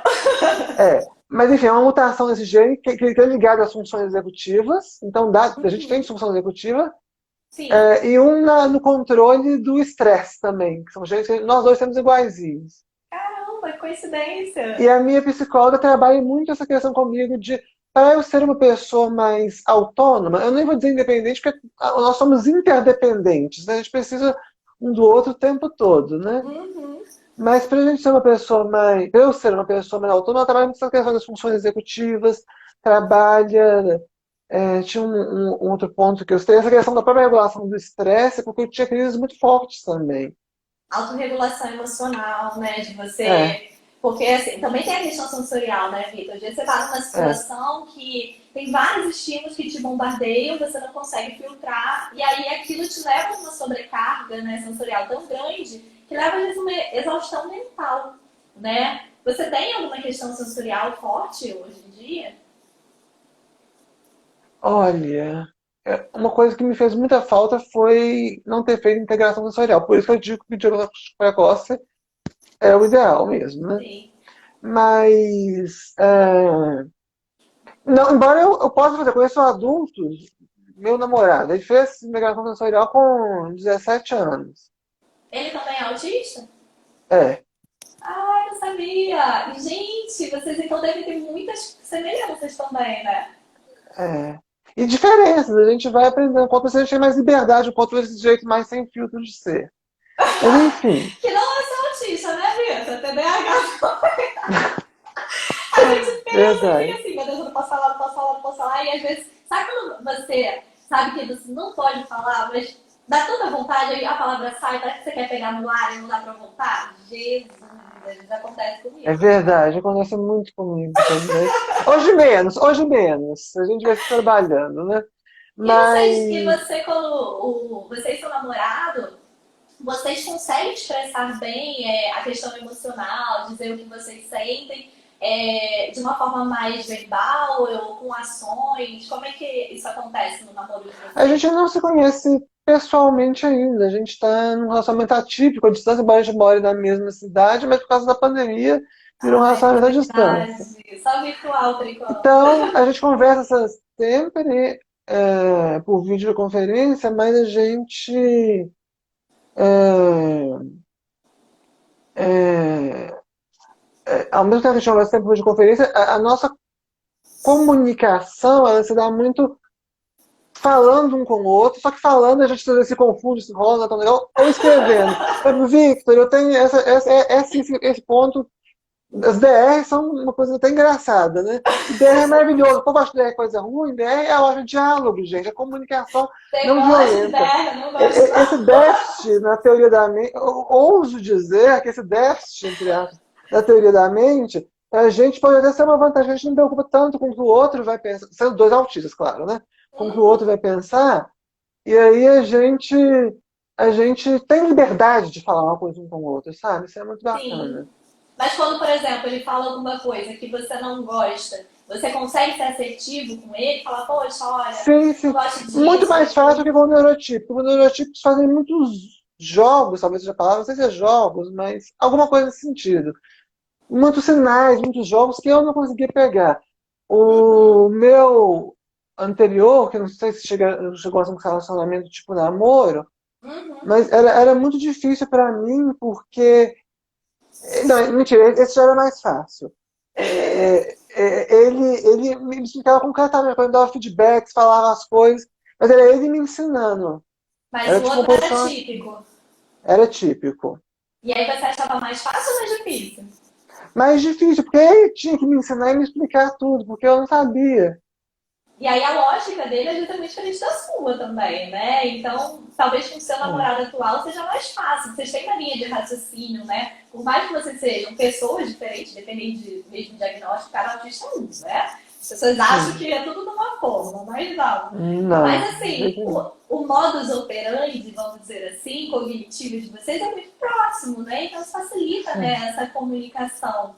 Mas enfim, é uma mutação nesse gene que é ligado às funções executivas, então a gente tem Uhum. disfunção executiva, Sim. e no controle do estresse também, que são genes que nós dois temos iguaizinhos. Caramba, que E coincidência. a minha psicóloga trabalha muito essa questão comigo de, para eu ser uma pessoa mais autônoma, eu nem vou dizer independente, porque nós somos interdependentes, né? A gente precisa um do outro o tempo todo, né? Uhum. Mas para a gente ser uma pessoa mais, pra eu ser uma pessoa mais autônoma, ela trabalha muito essa questão das funções executivas, trabalha, tinha um outro ponto que eu sei, essa questão da própria regulação do estresse, porque eu tinha crises muito fortes também. Autorregulação emocional, né? De É, você. Porque assim, também tem a questão sensorial, né, Vitor? Às vezes você tá numa é. situação que tem vários estímulos que te bombardeiam, você não consegue filtrar, e aí aquilo te leva a uma sobrecarga, né, sensorial tão grande que leva a vezes uma exaustão mental, né? Você tem alguma questão sensorial forte hoje em dia? Olha, uma coisa que me fez muita falta foi não ter feito integração sensorial. Por isso que eu digo que o diagnóstico precoce é o ideal mesmo, né? Sim. Mas, não, embora eu possa fazer, conheço adultos, meu namorado, ele fez integração sensorial com 17 anos. Ele também é autista? É, Ah, eu não sabia! E, gente, vocês então devem ter muitas semelhanças também, né? é. E diferenças, a gente vai aprendendo, quanto a gente tem mais liberdade, quanto esse jeito mais sem filtro de ser. Mas enfim, Que não é só autista, né, Vitor? TDAH. A gente pensa assim, verdade. assim, meu Deus, eu não posso falar, não posso falar, não posso falar. E às vezes, sabe quando você sabe que você não pode falar, mas dá tanta vontade, aí a palavra sai, parece que você quer pegar no ar e não dá pra voltar? Jesus, às vezes acontece É comigo. verdade, acontece muito comigo também. Hoje menos, hoje menos. A gente vai se trabalhando, né? E Mas você, quando você e seu namorado, vocês conseguem expressar bem a questão emocional, dizer o que vocês sentem de uma forma mais verbal ou com ações? Como é que isso acontece no namoro de a gente vocês? não se conhece pessoalmente ainda. A gente está num relacionamento atípico, a distância, embora a gente more na mesma cidade, mas por causa da pandemia virou um Ai, é relacionamento à distância. verdade. Só virtual por enquanto. Então, a gente conversa sempre por videoconferência, mas a gente é, é, ao mesmo tempo que a gente conversa sempre por videoconferência, a nossa comunicação ela se dá muito falando um com o outro, só que falando a gente às vezes se confunde, se enrola, não é tão legal, ou escrevendo. Victor, eu tenho esse ponto. As DR são uma coisa até engraçada, né? E DR é maravilhoso. O povo acha que DR é coisa ruim, DR é a loja de diálogo, gente, é comunicação Você não gosta de violenta. berra? Não gosto Esse não. déficit na teoria da mente, eu ouso dizer que esse déficit, entre aspas, da teoria da mente, a gente pode até ser uma vantagem, a gente não preocupa tanto com o que o outro vai pensar, sendo dois autistas, claro, né? Com o que o outro vai pensar, e aí a gente tem liberdade de falar uma coisa um com o outro, sabe? Isso é muito Sim. bacana. Mas quando, por exemplo, ele fala alguma coisa que você não gosta, você consegue ser assertivo com ele? Falar, poxa, olha, Sim, não sim. gosto Muito disso, mais fácil daquilo. que com o neurotípico. O neurotípicos fazem muitos jogos, talvez seja a palavra, não sei se é jogos, mas alguma coisa nesse sentido. Muitos sinais, muitos jogos que eu não conseguia pegar. Uhum, O meu anterior, que eu não sei se chegou a ser um relacionamento tipo namoro, uhum. mas era muito difícil para mim, porque. Não, mentira, esse já era mais fácil. Ele me explicava concretamente, quando dava feedbacks, falava as coisas, mas era ele me ensinando. Mas Era o tipo uma outro era posição, típico. era típico. E aí você achava mais fácil ou mais difícil? Mais difícil, porque ele tinha que me ensinar e me explicar tudo, porque eu não sabia. E aí a lógica dele é justamente diferente da sua também, né? Então, talvez com o seu É. namorado atual seja mais fácil. Vocês têm uma linha de raciocínio, né? Por mais que vocês sejam pessoas diferentes, dependendo de mesmo diagnóstico, cada autista é um, né? As pessoas acham Sim. que é tudo de uma forma, mas não. Não, Mas de assim, jeito nenhum. o modus operandi, vamos dizer assim, cognitivo de vocês é muito próximo, né? Então isso facilita, né, essa comunicação.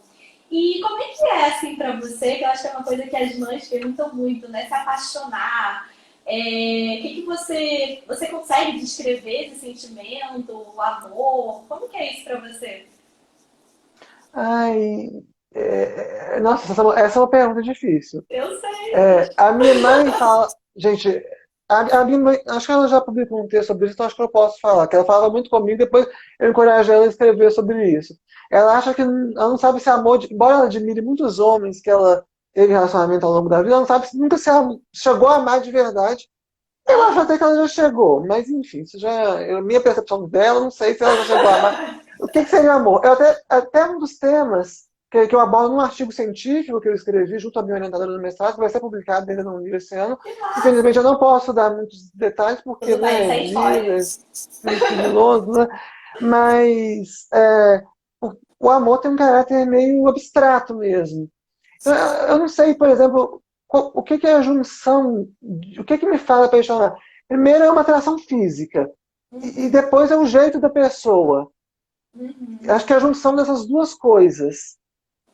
E como é que é, assim, para você, que eu acho que é uma coisa que as mães perguntam muito, né? Se apaixonar. O que você consegue descrever esse sentimento, o amor? Como que é isso para você? Ai, nossa, essa é uma pergunta difícil. Eu sei. A minha mãe fala. Gente, a minha mãe, acho que ela já publicou um texto sobre isso, então acho que eu posso falar. Que ela falava muito comigo, depois eu encorajei ela a escrever sobre isso. Ela acha que ela não sabe se amor, embora ela admire muitos homens que ela teve relacionamento ao longo da vida, ela não sabe nunca se ela chegou a amar de verdade. Eu acho Aham. até que ela já chegou, mas enfim, isso já é a minha percepção dela, não sei se ela já chegou a amar. O que seria amor? Até um dos temas que eu abordo num artigo científico que eu escrevi junto à minha orientadora do mestrado, que vai ser publicado ainda no livro esse ano. Que massa. Infelizmente eu não posso dar muitos detalhes, porque, Tudo bem, né, sem livro é spoilers. sigiloso, né? Mas o amor tem um caráter meio abstrato mesmo. Eu não sei, por exemplo, o que que é a junção, o que que me faz apaixonar? Primeiro é uma atração física, e Uhum, depois é o jeito da pessoa. uhum. Acho que é a junção dessas duas coisas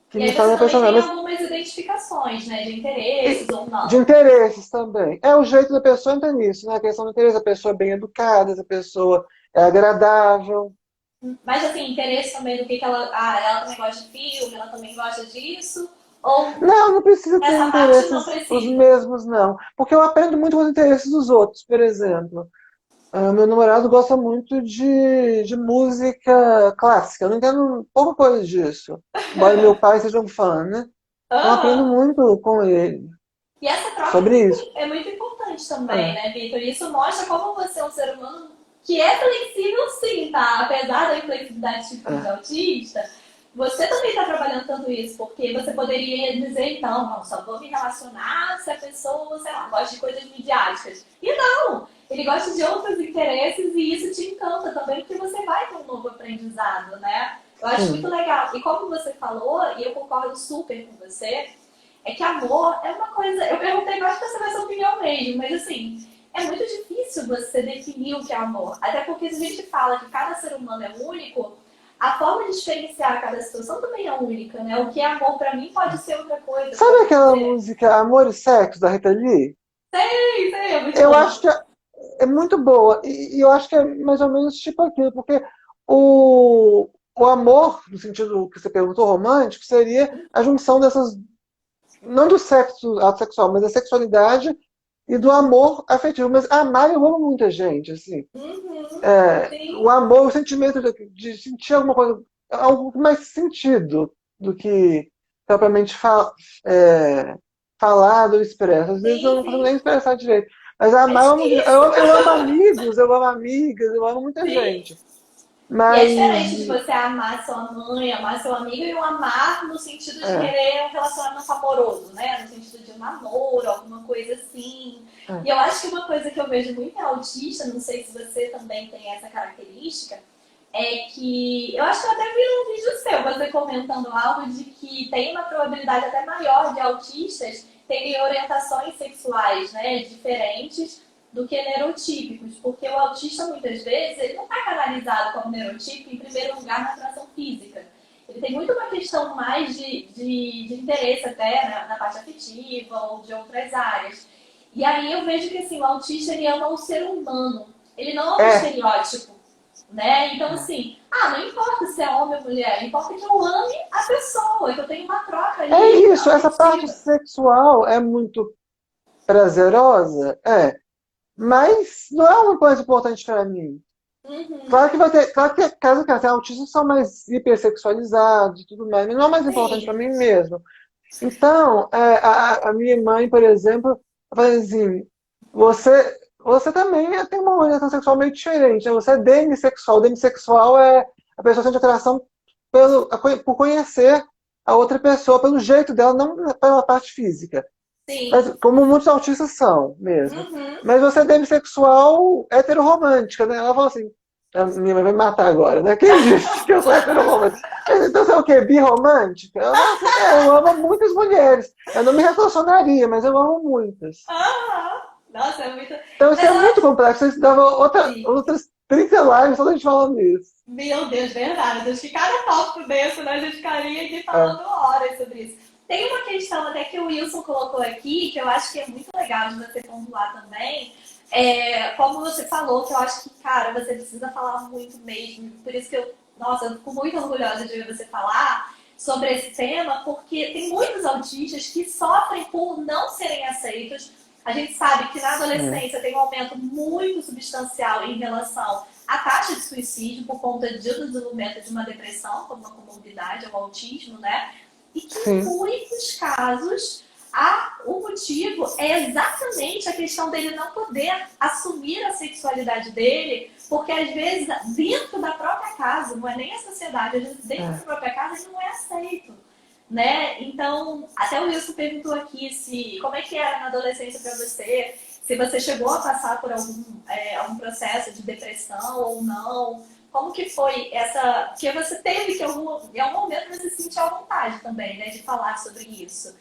que E me aí faz você também apaixonar. tem Mas algumas identificações, né? De e interesses ou de não. interesses também. É o jeito da pessoa entra nisso, né? A questão do interesse, a pessoa é bem educada, a pessoa é agradável. Mas assim, interesse também do que ela. Ah, ela também gosta de filme, ela também gosta disso. Ou Não, não precisa ter essa parte não interesses os precisa. mesmos, não. Porque eu aprendo muito com os interesses dos outros, por exemplo. Meu namorado gosta muito de música clássica. Eu não entendo pouca coisa disso. Embora meu pai seja um fã, né? Então eu aprendo Aham. muito com ele E essa troca sobre isso. é muito importante também, É, né, Vitor? Isso mostra como você é um ser humano que é flexível, sim, tá? Apesar da inflexibilidade típica de é. autista, você também está trabalhando tanto isso, porque você poderia dizer, então, não, só vou me relacionar se a pessoa, sei lá, gosta de coisas midiáticas. E não! Ele gosta de outros interesses e isso te encanta também, porque você vai ter um novo aprendizado, né? Eu acho muito Sim. legal. E como você falou, e eu concordo super com você, é que amor é uma coisa. Eu perguntei mais pra saber a sua opinião mesmo, mas assim, é muito difícil você definir o que é amor. Até porque se a gente fala que cada ser humano é único, a forma de experienciar cada situação também é única, né? O que é amor pra mim pode ser outra coisa, Sabe pode aquela ser. música Amor e Sexo, da Rita Lee? Sei, sei, é muito Eu acho boa. que é muito boa. E eu acho que é mais ou menos tipo aquilo, porque o amor, no sentido que você perguntou, romântico, seria a junção dessas, não do sexo ato sexual, mas da sexualidade e do amor afetivo. Mas amar, eu amo muita gente, assim. Uhum, O sim, amor, o sentimento de sentir alguma coisa, algo com mais sentido do que propriamente falado ou expresso. Às vezes eu sim, não consigo sim. nem expressar direito. Mas É amar, difícil. eu amo amigos, eu amo amigas, eu amo muita Sim. gente. E é Mas, diferente de você amar sua mãe, amar seu amigo e um amar no sentido de é, querer um relacionamento amoroso, né? No sentido de um namoro, alguma coisa assim. é. E eu acho que uma coisa que eu vejo muito em autista, não sei se você também tem essa característica, é que eu acho que eu até vi um vídeo seu, você comentando algo de que tem uma probabilidade até maior de autistas terem orientações sexuais, né, diferentes do que neurotípicos, porque o autista muitas vezes ele não está canalizado como neurotípico em primeiro lugar na atração física. Ele tem muito uma questão mais de interesse até na parte afetiva ou de outras áreas. E aí eu vejo que assim, o autista ele ama o ser humano, ele não ama o É, estereótipo, né? Então assim, não importa se é homem ou mulher, importa que eu ame a pessoa, que eu tenha uma troca é ali isso, essa parte afetiva. sexual é muito prazerosa, mas não é uma coisa importante para mim. Uhum. Claro que vai ter, claro que casos que autistas são mais hipersexualizados e tudo mais, mas não é o mais importante para Sim. mim mesmo. Então, a minha mãe, por exemplo, fala assim, você também tem uma orientação sexual meio diferente, né? Você é demissexual. Demissexual é a pessoa sente atração por conhecer a outra pessoa, pelo jeito dela, não pela parte física. Mas, Sim. como muitos autistas são mesmo. Uhum. Mas você é demissexual heteroromântica, né? Ela falou assim, a minha mãe vai me matar agora, né? Quem disse que eu sou heteroromântica? Então você é o quê? Birromântica? Eu falo assim, eu amo muitas mulheres. Eu não me relacionaria, mas eu amo muitas. Aham. Nossa, é muito. Então isso Mas é eu muito acho. complexo. Isso dava Sim. outras 30 lives só da gente falando isso. Meu Deus, verdade. Acho que cada tópico desse, né, a gente ficaria aqui É. falando horas sobre isso. Tem uma questão até que o Wilson colocou aqui, que eu acho que é muito legal de você pontuar também. Como você falou, que eu acho que, cara, você precisa falar muito mesmo. Por isso que nossa, eu fico muito orgulhosa de ver você falar sobre esse tema, porque tem muitos autistas que sofrem por não serem aceitos. A gente sabe que na É. adolescência tem um aumento muito substancial em relação a taxa de suicídio por conta do desenvolvimento de uma depressão, como uma comorbidade, o autismo, né? E que em Sim. muitos casos o motivo é exatamente a questão dele não poder assumir a sexualidade dele, porque às vezes dentro da própria casa, não é nem a sociedade, às vezes dentro da É. própria casa ele não é aceito. Né? Então, até o Wilson perguntou aqui como é que era na adolescência para você, se você chegou a passar por algum processo de depressão ou não. Como que foi essa. Porque você teve que, em algum momento, você se sentiu à vontade também, né, de falar sobre isso.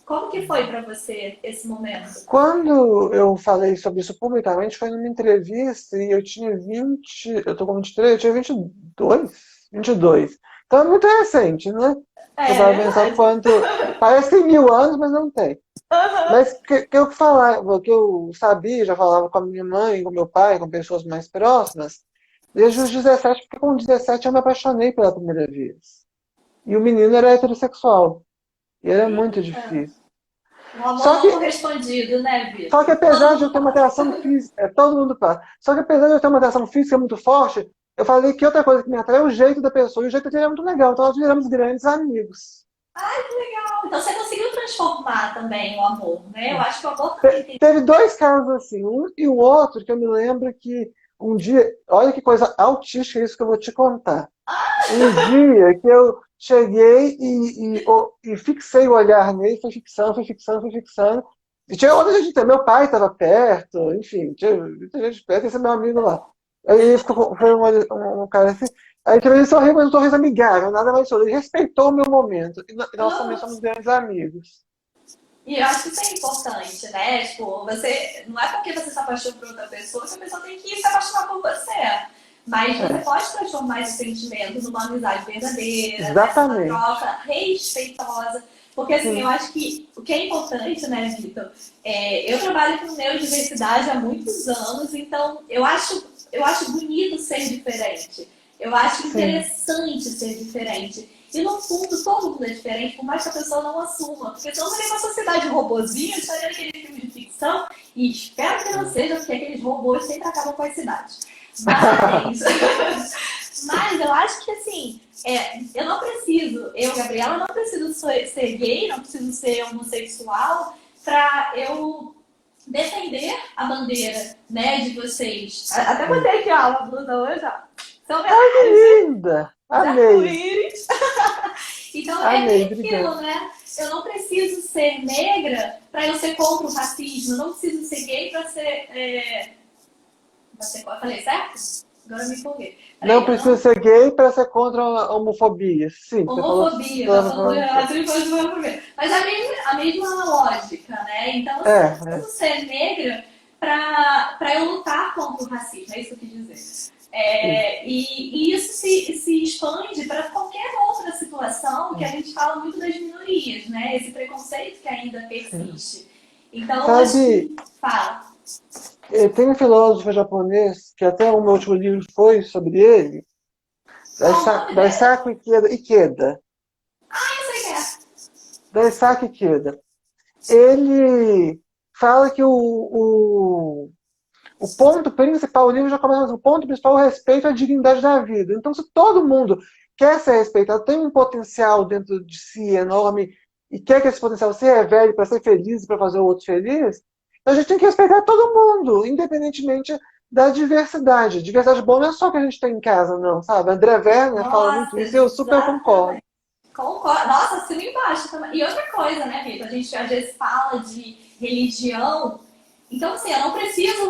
Como que foi para você esse momento? Quando eu falei sobre isso publicamente, foi numa entrevista e eu tinha 20, eu tô com 23, eu tinha 22, 22. Então é muito recente, né? Você É vai pensar o verdade. quanto. Parece que tem 1000 anos, mas não tem. Uhum. Mas que eu falava, que eu sabia, já falava com a minha mãe, com meu pai, com pessoas mais próximas, desde os 17, porque com 17 eu me apaixonei pela primeira vez. E o menino era heterossexual. E era muito Eita. difícil. Um amor Só não que correspondido, né, Só que Vitor? apesar Todo de eu mundo ter uma passa. atração física, todo mundo passa. Só que apesar de eu ter uma atração física muito forte, eu falei que outra coisa que me atrai é o jeito da pessoa, e o jeito dele é muito legal. Então nós viramos grandes amigos. Legal. Então você conseguiu transformar também o amor, né? Eu acho que o amor também tem. Teve dois casos assim, um e o outro, que eu me lembro que um dia, olha que coisa autística isso que eu vou te contar. Um dia que eu cheguei e fixei o olhar nele, fui fixando, fui fixando, fui fixando. E tinha outra gente, meu pai estava perto, enfim, tinha muita gente perto, esse é meu amigo lá. Aí ele ficou, foi um cara assim. Aí ele sorriu, mas um sorriso amigável, nada mais sorriso. Ele respeitou o meu momento. E nós também somos grandes amigos. E eu acho que isso é importante, né? Tipo, você. Não é porque você se apaixonou por outra pessoa que a pessoa tem que se apaixonar por você. Mas você É, pode transformar esse sentimento numa amizade verdadeira, né? Numa exatamente. troca respeitosa. Porque assim, eu Sim, acho que o que é importante, né, Vitor? Eu trabalho com neurodiversidade há muitos anos, então eu acho bonito ser diferente. Eu acho sim. interessante ser diferente. E no fundo, todo mundo é diferente, por mais que a pessoa não assuma. Porque senão seria uma sociedade de robozinhos, estaria naquele filme de ficção, e espero que não seja, porque aqueles robôs sempre acabam com a cidade. Mas, mas eu acho que assim, eu não preciso, eu, Gabriela, não preciso ser gay, não preciso ser homossexual para eu defender a bandeira, né, de vocês. Até Sim. botei aqui, ó, uma blusa hoje, ó. São Ai, que homenagem linda! de Amei, arco-íris. Então é amei, bem aquilo, obrigado. né? Eu não preciso ser negra para eu ser contra o racismo. Eu não preciso ser gay para ser. Eu falei certo? Agora eu me empolguei. Não Peraí, eu precisa não. ser gay para ser contra a homofobia. Sim, você falou. Homofobia, tá falando de racismo de homofobia. Mas a mesma lógica, né? Então, assim, eu não É. preciso ser negra para eu lutar contra o racismo, é isso que eu quis dizer. Isso. E isso se expande para qualquer outra situação que a gente fala muito das minorias, né? Esse preconceito que ainda Sim. persiste. Então, acho Sabe, que. Fala. tem um filósofo japonês, que até o meu último livro foi sobre ele, Qual o nome dele? Daisaku Ikeda. Eu sei quem é. Daisaku Ikeda. Ele fala que O ponto principal, o livro já começa assim, o ponto principal é o respeito à dignidade da vida. Então, se todo mundo quer ser respeitado, tem um potencial dentro de si enorme e quer que esse potencial se revele para ser feliz e para fazer o outro feliz, então a gente tem que respeitar todo mundo, independentemente da diversidade. Diversidade boa não é só que a gente tem em casa, não, sabe? André Werner fala muito Nossa, isso e eu super concordo. exatamente. Concordo. Nossa, assina embaixo também. E outra coisa, né, Vitor? A gente às vezes fala de religião. Então, assim, eu não preciso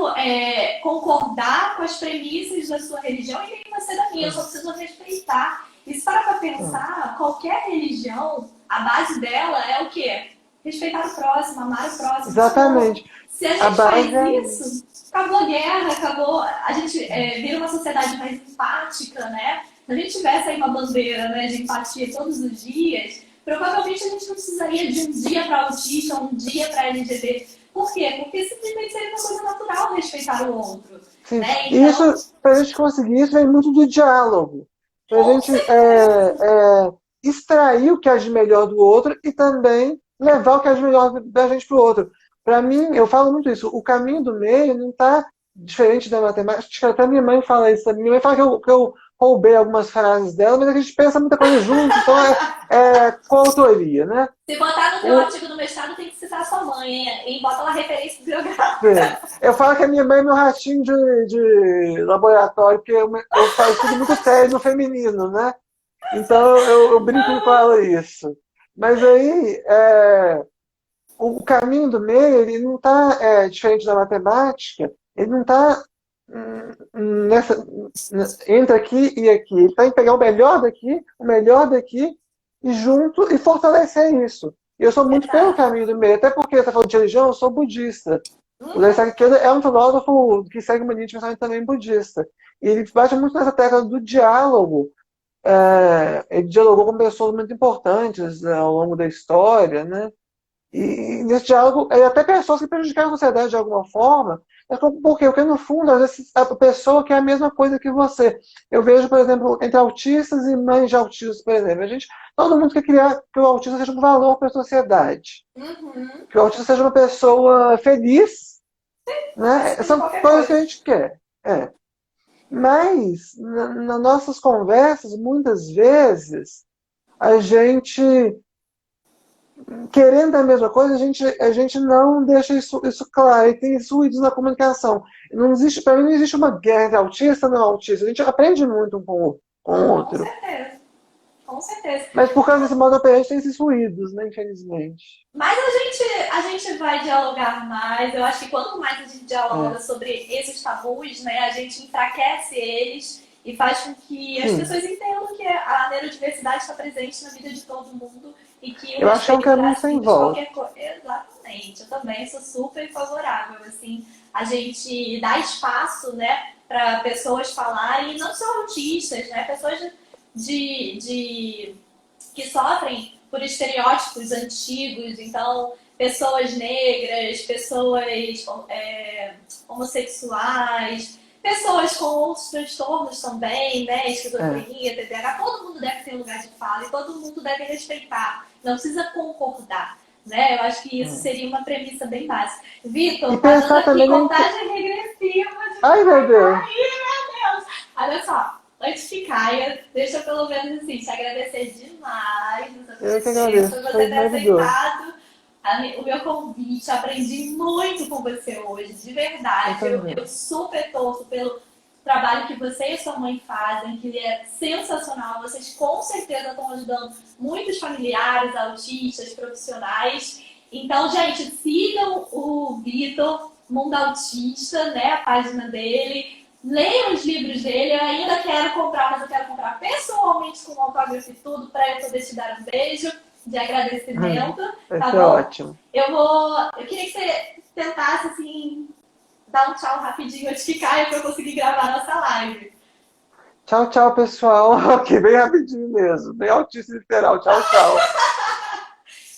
concordar com as premissas da sua religião e nem você da minha. Eu só preciso respeitar. E se para pensar, qualquer religião, a base dela é o quê? Respeitar o próximo, amar o próximo. Então, Exatamente. se a A gente base faz é isso, acabou a guerra, acabou. A gente vira uma sociedade mais empática, né? Se a gente tivesse aí uma bandeira, né, de empatia todos os dias, provavelmente a gente não precisaria de um dia para autista, um dia para LGBT. Por quê? Porque simplesmente seria uma coisa natural respeitar o outro. sim. Né? E Então, isso, para a gente conseguir isso, vem muito do diálogo. Para a com gente certeza. extrair o que há de melhor do outro e também levar o que há de melhor da gente para o outro. Para mim, eu falo muito isso, o caminho do meio não está diferente da matemática. Acho que até minha mãe fala isso. Minha mãe fala que eu roubei algumas frases dela, mas a gente pensa muita coisa junto, então é coautoria, né? Se botar no teu O, artigo do mestrado, tem que citar a sua mãe, hein? E bota lá referência É. bibliográfica. Eu falo que a minha mãe é meu ratinho de laboratório, porque eu faço tudo muito sério no feminino, né? Então eu brinco com ela isso. Mas aí, o caminho do meio, ele não está diferente da matemática, ele não está nessa, entre aqui e aqui. Ele está em pegar o melhor daqui, o melhor daqui, e junto, e fortalecer isso. E eu sou muito pelo Exato. caminho do meio, até porque você está falando de religião, eu sou budista. O Uhum. Daisaku Ikeda é um filósofo que segue uma linha de pensamento também budista. E ele bate muito nessa tecla do diálogo. Ele dialogou com pessoas muito importantes, né, ao longo da história, né? E nesse diálogo, até pessoas que prejudicaram a sociedade de alguma forma. Por quê? Porque, no fundo, às vezes, a pessoa quer a mesma coisa que você. Eu vejo, por exemplo, entre autistas e mães de autistas, por exemplo. Todo mundo quer criar que o autista seja um valor para a sociedade. Uhum. Que o autista seja uma pessoa feliz, né? Acima de São qualquer coisas que a coisa. gente quer. Mas, nas nossas conversas, muitas vezes, a gente, querendo a mesma coisa, a gente não deixa isso claro. E tem ruídos na comunicação. Não existe, para mim, não existe uma guerra entre autista e não autista. A gente aprende muito um com o Com outro. certeza. Com certeza. Mas por causa desse modo operante, tem esses ruídos, né? Infelizmente. Mas a gente vai dialogar mais. Eu acho que quanto mais a gente É. dialoga sobre esses tabus, né, a gente enfraquece eles e faz com que as Sim. pessoas entendam que a neurodiversidade está presente na vida de todo mundo e que o Eu acho que é um respeito está caminho sem acima de volta. qualquer coisa. Exatamente. Eu também sou super favorável. Assim, a gente dá espaço, né, para pessoas falarem, e não só autistas, né, pessoas de que sofrem por estereótipos antigos, então pessoas negras, pessoas homossexuais, pessoas com outros transtornos também, né? É. Esquizofrenia, TDAH, todo mundo deve ter lugar de fala e todo mundo deve respeitar, não precisa concordar. Né? Eu acho que isso É. seria uma premissa bem básica. E Vitor, tá dando pensar aqui também contagem regressiva de Ai, que meu vai Deus. cair, meu Deus! Olha só, antes que caia, deixa eu pelo menos assim, te agradecer demais da sua Eu que presença, agradeço. você Foi ter maravilhoso. aceitado o meu convite. Aprendi muito com você hoje, de Eu verdade. Eu também. super torço pelo trabalho que você e sua mãe fazem, que é sensacional. Vocês com certeza estão ajudando muitos familiares, autistas, profissionais. Então, gente, sigam o Vitor, Mundo Autista, né? A página dele. Leiam os livros dele. Eu ainda quero comprar, mas eu quero comprar pessoalmente com autógrafo e tudo, para eu poder te dar um beijo de agradecimento, Vai tá ser bom? ótimo. Eu queria que você tentasse, assim, dar um tchau rapidinho antes que caia para eu conseguir gravar a nossa live. Tchau, tchau, pessoal. Ok, bem rapidinho mesmo. Bem altíssimo literal. Tchau, tchau.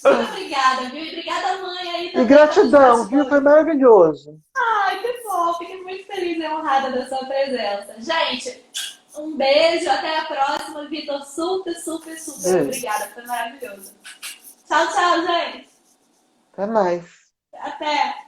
Muito obrigada, viu? E obrigada, mãe, aí E também pelos gratidão, viu? Foi bastidores. maravilhoso. Ai, que bom. Fiquei muito feliz e honrada da sua presença. Gente, um beijo. Até a próxima. Vitor, super, super, super Beijo. obrigada. Foi maravilhoso. Tchau, tchau, gente. Até mais. Até.